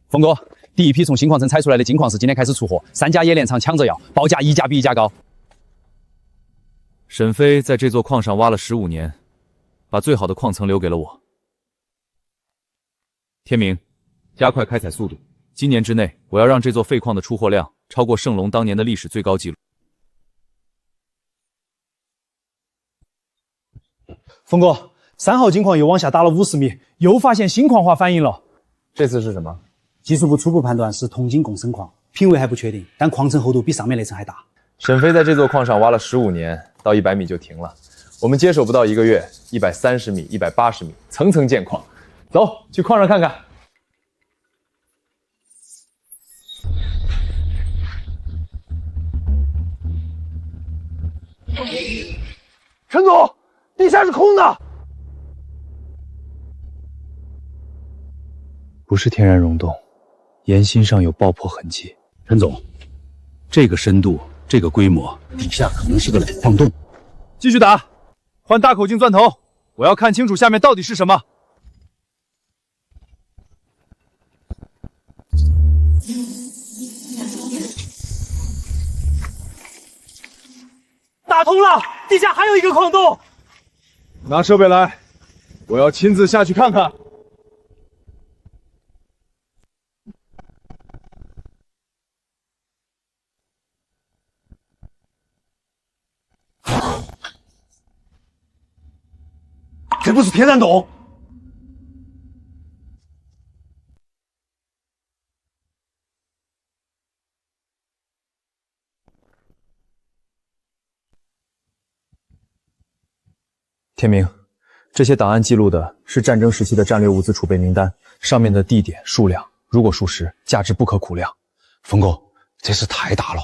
峰哥，第一批从新矿层采出来的金矿石今天开始出货，3家冶炼厂抢着要，报价一家比一家高。沈飞在这座矿上挖了15年，把最好的矿层留给了我。天明，加快开采速度，今年之内我要让这座废矿的出货量超过盛隆当年的历史最高纪录。峰哥，3号金矿又往下打了50米，又发现新矿化反应了。这次是什么？技术部初步判断是铜筋共生矿，品位还不确定，但矿层厚度比上面那层还大。沈飞在这座矿上挖了15年，到100米就停了。我们接手不到1个月，130米、180米，层层建矿。走，去矿上看看。陈总，地下是空的。不是天然溶洞，岩心上有爆破痕迹。陈总，这个深度，这个规模，底下可能是个两矿洞。继续打，换大口径钻头，我要看清楚下面到底是什么。打通了，地下还有一个矿洞。拿设备来，我要亲自下去看看。这不是天然洞。天明，这些档案记录的是战争时期的战略物资储备名单，上面的地点、数量，如果属实，价值不可估量。峰哥，这事太大了，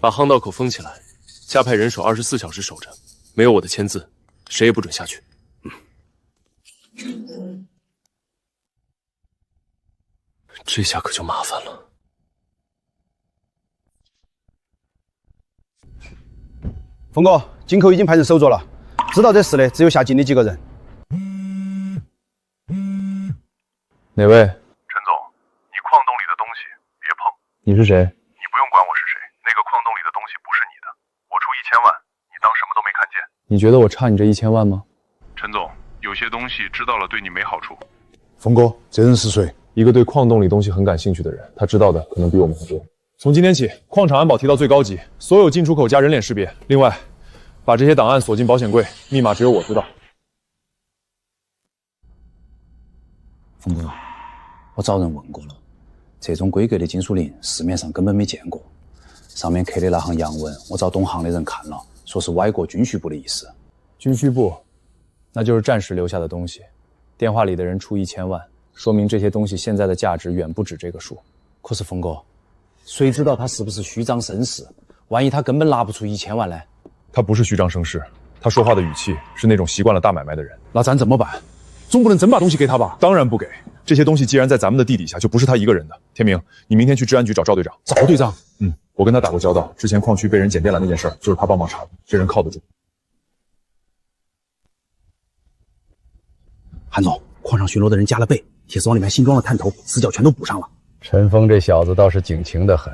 把航道口封起来，加派人手24小时守着，没有我的签字，谁也不准下去。这下可就麻烦了。峰哥，井口已经派人守着了，知道这事的只有下井的几个人。哪位？陈总，你矿洞里的东西别碰。你是谁？你不用管我是谁，那个矿洞里的东西不是你的，我出1000万，你当什么都没看见。你觉得我差你这1000万吗？陈总，有些东西知道了对你没好处。峰哥，这人是谁？一个对矿洞里东西很感兴趣的人，他知道的可能比我们很多。从今天起，矿场安保提到最高级，所有进出口加人脸识别。另外，把这些档案锁进保险柜，密码只有我知道。峰哥，我找人问过了，这种规格的金属铃市面上根本没见过。上面刻的那行洋文，我找懂行的人看了，说是外国军需部的意思。军需部，那就是战时留下的东西。电话里的人出1000万，说明这些东西现在的价值远不止这个数。可是峰哥，谁知道他是不是虚张声势？万一他根本拿不出1000万来？他不是虚张声势，他说话的语气是那种习惯了大买卖的人。那咱怎么办？总不能真把东西给他吧？当然不给。这些东西既然在咱们的地底下，就不是他一个人的。天明，你明天去治安局找赵队长。赵队长？我跟他打过交道，之前矿区被人剪电缆那件事就是他帮忙查的，这人靠得住。韩总，矿上巡逻的人加了倍，铁丝网里面新装了探头，死角全都补上了。陈峰这小子倒是警情得很，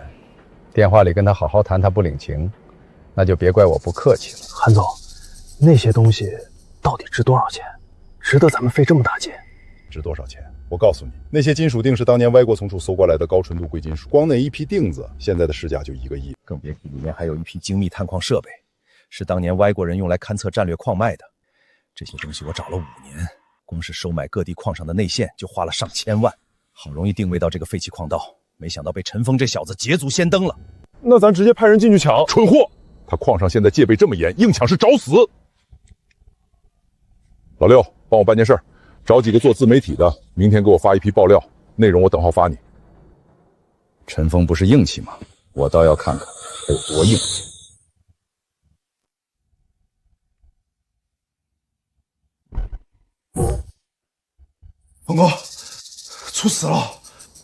电话里跟他好好谈，他不领情，那就别怪我不客气了。韩总，那些东西到底值多少钱？值得咱们费这么大劲？值多少钱？我告诉你，那些金属锭是当年歪国从处搜过来的高纯度贵金属，光那一批锭子，现在的市价就1个亿，更别提里面还有一批精密探矿设备，是当年歪国人用来勘测战略矿脉的。这些东西我找了5年，光是收买各地矿上的内线就花了上千万，好容易定位到这个废弃矿道，没想到被陈峰这小子捷足先登了。那咱直接派人进去抢，蠢货！他矿上现在戒备这么严，硬抢是找死。老六，帮我办件事，找几个做自媒体的，明天给我发一批爆料，内容我等号发你。陈峰不是硬气吗？我倒要看看他有多硬气。峰哥，出事了！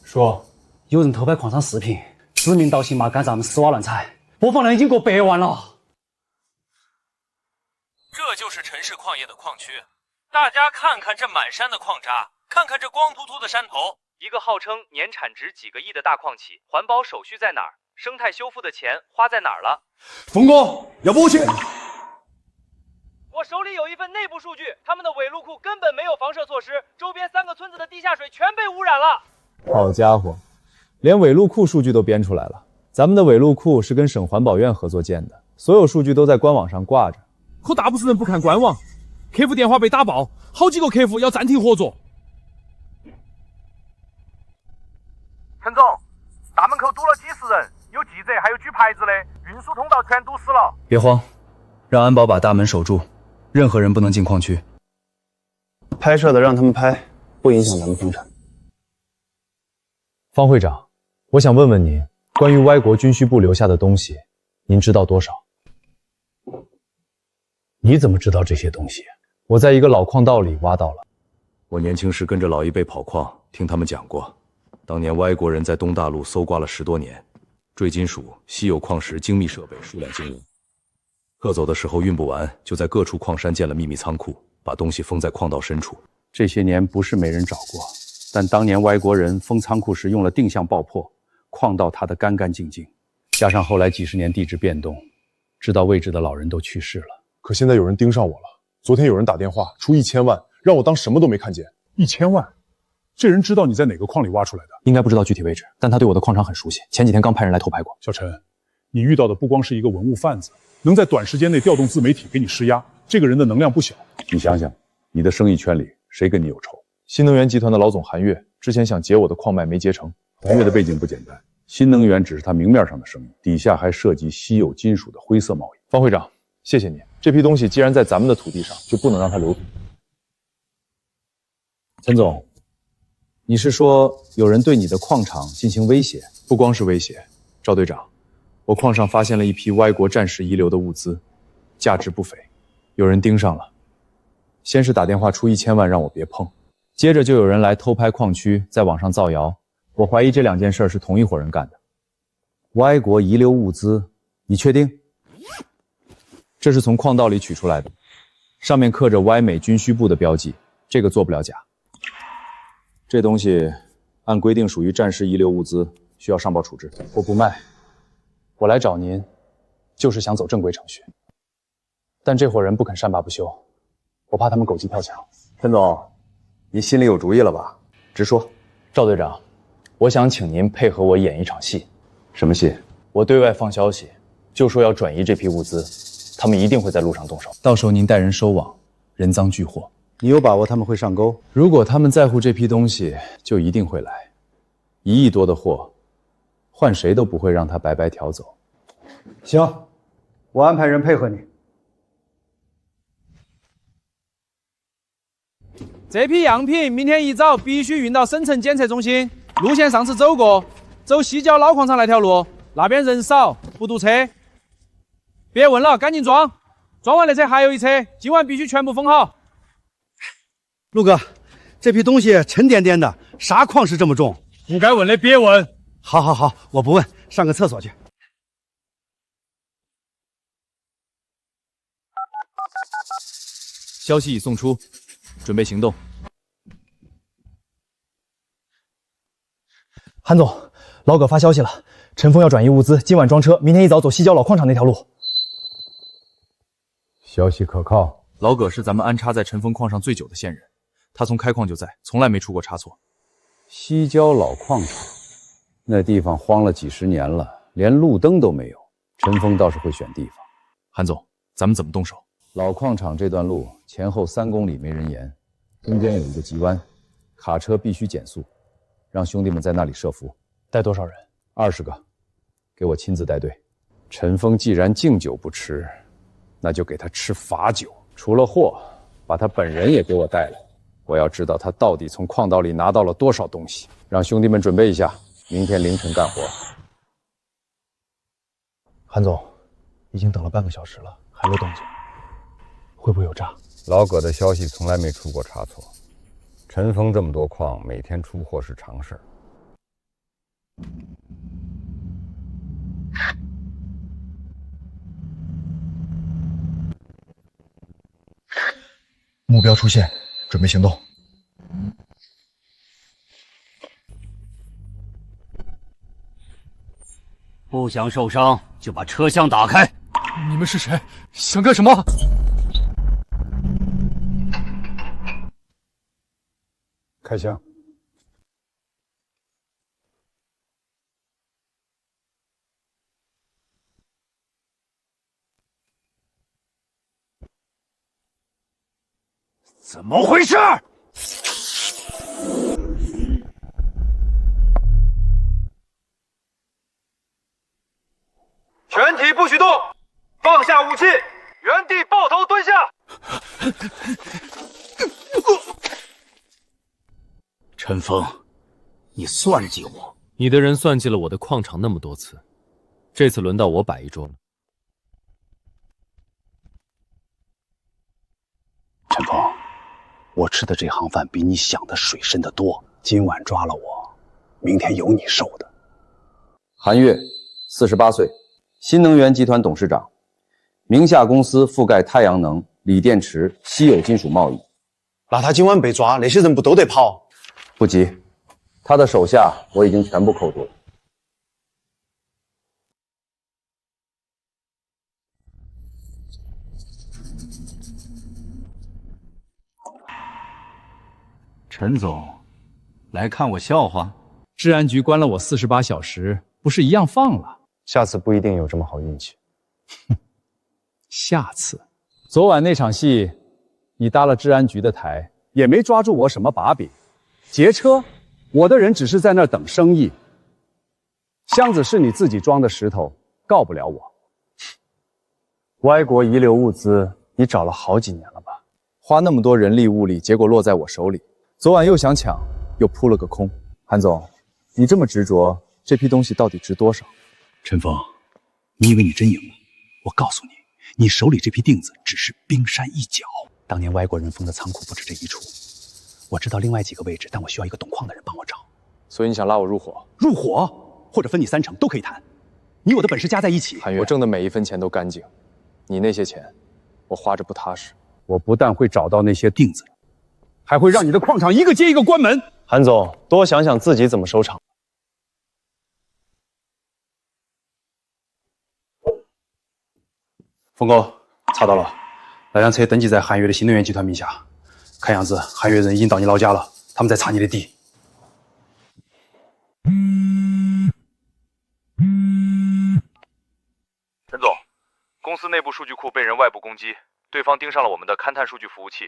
说有人偷拍矿场视频，指名道姓骂赶咱们丝袜乱踩，播放量已经过100万了。这就是陈氏矿业的矿区，大家看看这满山的矿渣，看看这光秃秃的山头，一个号称年产值几个亿的大矿企，环保手续在哪儿？生态修复的钱花在哪儿了？峰哥，要不我去？我手里有一份内部数据，他们的尾路库根本没有防射措施，周边3个村子的地下水全被污染了。好家伙，连尾路库数据都编出来了。咱们的尾路库是跟省环保院合作建的，所有数据都在官网上挂着。可大部分人不看官网，客服电话被打爆，好几个客服要暂停合作。陈总，大门口堵了几十人，有记者还有举牌子的，运输通道全堵死了。别慌，让安保把大门守住，任何人不能进矿区。拍摄的让他们拍，不影响咱们生产。方会长，我想问问您，关于歪国军需部留下的东西，您知道多少？你怎么知道这些东西？我在一个老矿道里挖到了。我年轻时跟着老一辈跑矿，听他们讲过，当年歪国人在东大陆搜刮了10多年，坠金属、稀有矿石、精密设备数量惊人。客走的时候运不完，就在各处矿山建了秘密仓库，把东西封在矿道深处。这些年不是没人找过，但当年歪国人封仓库时用了定向爆破，矿道塌得干干净净，加上后来几十年地质变动，知道位置的老人都去世了。可现在有人盯上我了，昨天有人打电话出1000万，让我当什么都没看见。1000万？这人知道你在哪个矿里挖出来的？应该不知道具体位置，但他对我的矿场很熟悉，前几天刚派人来偷拍过。小陈，你遇到的不光是一个文物贩子，能在短时间内调动自媒体给你施压，这个人的能量不小。你想想，你的生意圈里谁跟你有仇？新能源集团的老总韩月之前想截我的矿脉没截成。韩月的背景不简单，新能源只是他明面上的生意，底下还涉及稀有金属的灰色贸易。方会长，谢谢你。这批东西既然在咱们的土地上，就不能让它流土。陈总，你是说有人对你的矿场进行威胁？不光是威胁，赵队长，我矿上发现了一批歪国战时遗留的物资，价值不菲，有人盯上了。先是打电话出1000万让我别碰，接着就有人来偷拍矿区，在网上造谣。我怀疑这2件事是同一伙人干的。歪国遗留物资，你确定？这是从矿道里取出来的，上面刻着歪美军需部的标记，这个做不了假。这东西按规定属于战时遗留物资，需要上报处置。我不卖，我来找您，就是想走正规程序。但这伙人不肯善罢不休，我怕他们狗急跳墙。陈总，你心里有主意了吧？直说。赵队长，我想请您配合我演一场戏。什么戏？我对外放消息，就说要转移这批物资，他们一定会在路上动手。到时候您带人收网，人赃俱获。你有把握他们会上钩？如果他们在乎这批东西，就一定会来。1亿多的货，换谁都不会让他白白挑走。行，我安排人配合你。这批样品明天一早必须运到省城检测中心。路线上次走过，走西郊老矿场那条路，那边人少，不堵车。别问了，赶紧装，装完的车还有一车，今晚必须全部封好。陆哥，这批东西沉甸甸的，啥矿石这么重？不该问的别问。好，好，好，我不问，上个厕所去。消息已送出，准备行动。韩总，老葛发消息了，陈峰要转移物资，今晚装车，明天一早走西郊老矿场那条路。消息可靠。老葛是咱们安插在陈峰矿上最久的线人，他从开矿就在，从来没出过差错。西郊老矿场，那地方荒了几10年了，连路灯都没有。陈峰倒是会选地方。韩总，咱们怎么动手？老矿场这段路前后3公里没人烟，中间有一个急弯，卡车必须减速，让兄弟们在那里设伏。带多少人？20个，给我亲自带队。陈峰既然敬酒不吃，那就给他吃罚酒。除了货，把他本人也给我带来。我要知道他到底从矿道里拿到了多少东西。让兄弟们准备一下，明天凌晨干活。韩总，已经等了半个小时了，还没动静，会不会有诈？老葛的消息从来没出过差错。陈峰这么多矿，每天出货是常事儿。目标出现，准备行动。不想受伤就把车厢打开。你们是谁？想干什么？开枪！怎么回事？全体不许动，放下武器，原地抱头蹲下。陈峰，你算计我！你的人算计了我的矿场那么多次，这次轮到我摆一桌了。陈峰，我吃的这行饭比你想的水深得多。今晚抓了我，明天有你受的。韩月，48岁，新能源集团董事长，名下公司覆盖太阳能、锂电池、稀有金属贸易。那他今晚被抓，那些人不都得跑？不急，他的手下我已经全部扣住了。陈总，来看我笑话？治安局关了我48小时，不是一样放了？下次不一定有这么好运气。下次，昨晚那场戏，你搭了治安局的台，也没抓住我什么把柄。劫车，我的人只是在那儿等生意。箱子是你自己装的石头，告不了我。歪国遗留物资，你找了好几年了吧？花那么多人力物力，结果落在我手里。昨晚又想抢，又扑了个空。韩总，你这么执着，这批东西到底值多少？陈峰，你以为你真赢了？我告诉你，你手里这批锭子只是冰山一角。当年歪国人封的仓库不止这一处，我知道另外几个位置，但我需要一个懂矿的人帮我找。所以你想拉我入伙？入伙，或者分你3成都可以谈。你我的本事加在一起，韩月，我挣的每一分钱都干净，你那些钱，我花着不踏实。我不但会找到那些锭子，还会让你的矿场一个接一个关门。韩总，多想想自己怎么收场。峰哥，查到了，那辆车登记在韩月的新能源集团名下，看样子韩月人已经到你老家了，他们在查你的底。公司内部数据库被人外部攻击，对方盯上了我们的勘探数据服务器，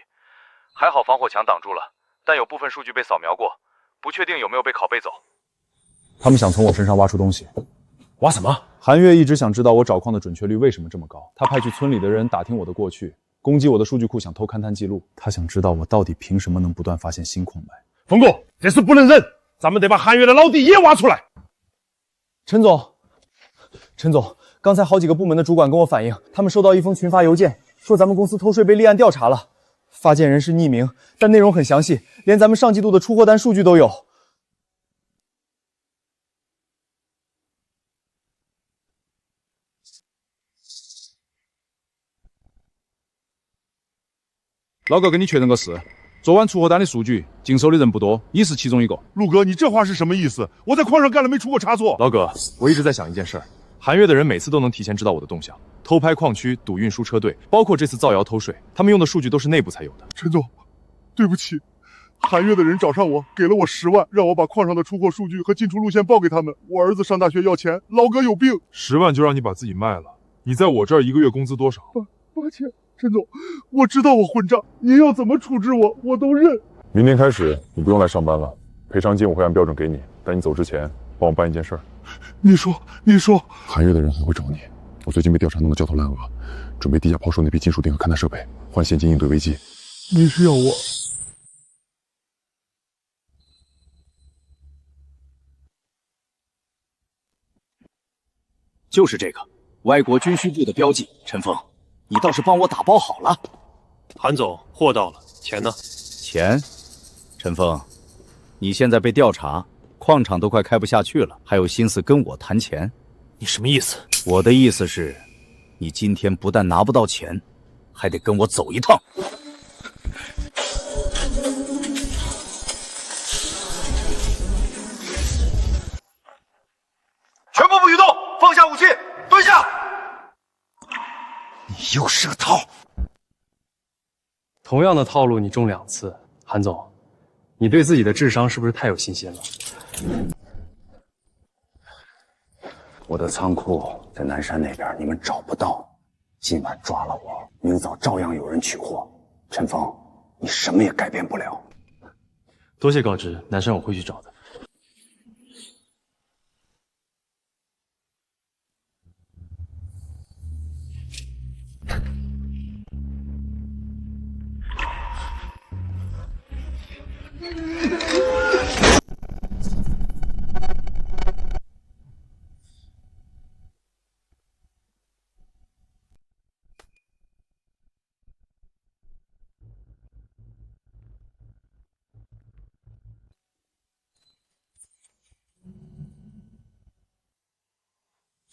还好防火墙挡住了，但有部分数据被扫描过，不确定有没有被拷贝走。他们想从我身上挖出东西。挖什么？韩月一直想知道我找矿的准确率为什么这么高，他派去村里的人打听我的过去，攻击我的数据库，想偷勘探记录。他想知道我到底凭什么能不断发现新矿脉。峰哥，这事不能忍，咱们得把韩月的老弟也挖出来。陈总，刚才好几个部门的主管跟我反映，他们收到一封群发邮件，说咱们公司偷税被立案调查了，发件人是匿名，但内容很详细，连咱们上季度的出货单数据都有。老哥，跟你确认个事，昨晚出货单的数据经手的人不多，你是其中一个。陆哥，你这话是什么意思？我在矿上干了没出过差错。老哥，我一直在想一件事儿，韩月的人每次都能提前知道我的动向，偷拍矿区、堵运输车队，包括这次造谣偷税，他们用的数据都是内部才有的。陈总，对不起，韩月的人找上我，给了我10万，让我把矿上的出货数据和进出路线报给他们。我儿子上大学要钱，老哥有病，10万就让你把自己卖了。你在我这儿1个月工资多少？抱歉，陈总，我知道我混账，您要怎么处置我，我都认。明天开始你不用来上班了，赔偿金我会按标准给你，但你走之前帮我办一件事儿。你说，韩月的人还会找你，我最近被调查弄得焦头烂额，准备低价抛售那批金属锭和勘探设备，换现金应对危机。你是要我？就是这个歪国军需部的标记，陈峰，你倒是帮我打包好了。韩总，货到了，钱呢？钱？陈峰，你现在被调查，矿场都快开不下去了，还有心思跟我谈钱？你什么意思？我的意思是，你今天不但拿不到钱，还得跟我走一趟。全部不许动，放下武器，蹲下。你又是个套。同样的套路你中2次，韩总，你对自己的智商是不是太有信心了？我的仓库在南山那边，你们找不到。今晚抓了我，明早照样有人取货。陈峰，你什么也改变不了。多谢告知，南山我会去找的。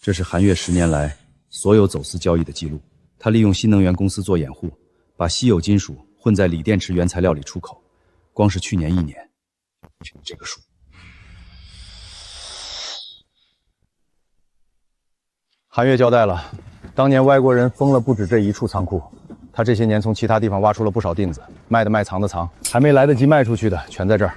这是韩月10年来所有走私交易的记录。他利用新能源公司做掩护，把稀有金属混在锂电池原材料里出口。光是去年1年，这个数。韩月交代了，当年歪国人封了不止这一处仓库，他这些年从其他地方挖出了不少锭子，卖的卖，藏的藏，还没来得及卖出去的全在这儿。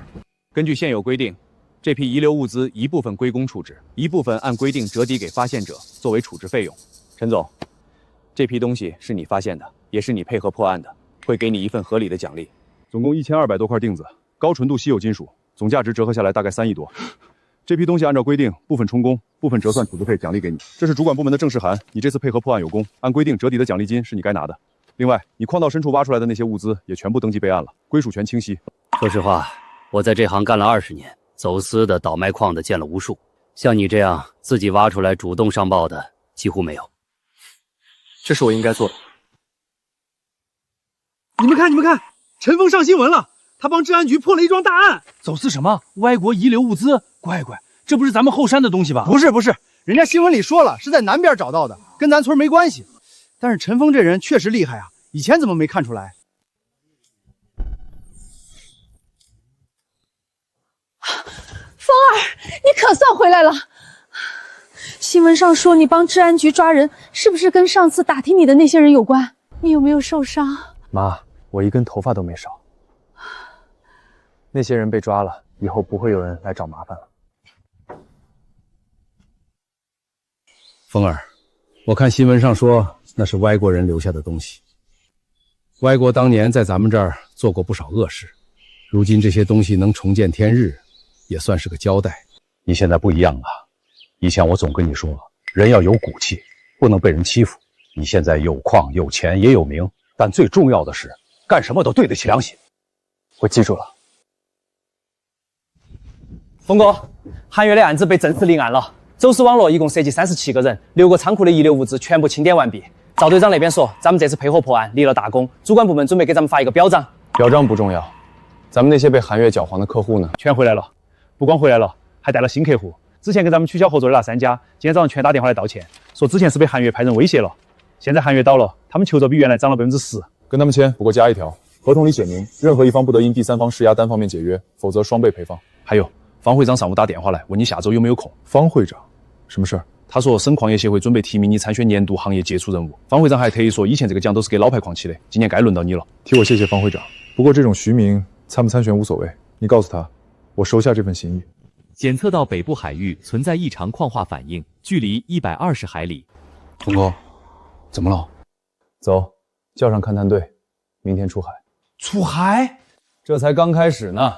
根据现有规定，这批遗留物资一部分归公处置，一部分按规定折抵给发现者作为处置费用。陈总，这批东西是你发现的，也是你配合破案的，会给你一份合理的奖励。总共1200多块锭子，高纯度稀有金属，总价值折合下来大概3亿多。这批东西按照规定，部分充公，部分折算处置费奖励给你。这是主管部门的正式函，你这次配合破案有功，按规定折抵的奖励金是你该拿的。另外，你矿道深处挖出来的那些物资也全部登记备案了，归属权清晰。说实话，我在这行干了20年，走私的、倒卖矿的见了无数，像你这样自己挖出来主动上报的几乎没有。这是我应该做的。你们看，陈峰上新闻了，他帮治安局破了一桩大案。走私什么？歪国遗留物资？乖，这不是咱们后山的东西吧？不是，人家新闻里说了，是在南边找到的，跟咱村没关系。但是陈峰这人确实厉害啊，以前怎么没看出来？风儿，你可算回来了。新闻上说你帮治安局抓人，是不是跟上次打听你的那些人有关？你有没有受伤？妈，我一根头发都没少。那些人被抓了，以后不会有人来找麻烦了。风儿，我看新闻上说那是歪国人留下的东西。歪国当年在咱们这儿做过不少恶事，如今这些东西能重见天日，也算是个交代。你现在不一样了，以前我总跟你说，人要有骨气，不能被人欺负。你现在有矿有钱也有名，但最重要的是干什么都对得起良心。我记住了。峰哥，韩月的案子被正式立案了，走私网络一共涉及37个人，6个仓库的遗留物资全部清点完毕。赵队长那边说，咱们这次配合破案立了大功，主管部门准备给咱们发一个表彰。表彰不重要，咱们那些被韩月搅黄的客户呢？全回来了，不光回来了，还带了新客户。之前跟咱们取消合作的那3家，今天早上全打电话来道歉，说之前是被韩月派人威胁了。现在韩月倒了，他们求着比原来涨了10%。跟他们签，不过加一条，合同里写明，任何一方不得因第三方施压单方面解约，否则双倍赔偿。还有，方会长上午打电话来问你下周有没有空。方会长，什么事儿？他说省矿业协会准备提名你参选年度行业杰出人物。方会长还特意说，以前这个奖都是给老牌矿起的，今年该轮到你了。替我谢谢方会长。不过这种虚名，参不参选无所谓。你告诉他，我收下这份心意。检测到北部海域存在异常矿化反应，距离120海里。峰哥，怎么了？走，叫上勘探队，明天出海。出海？这才刚开始呢。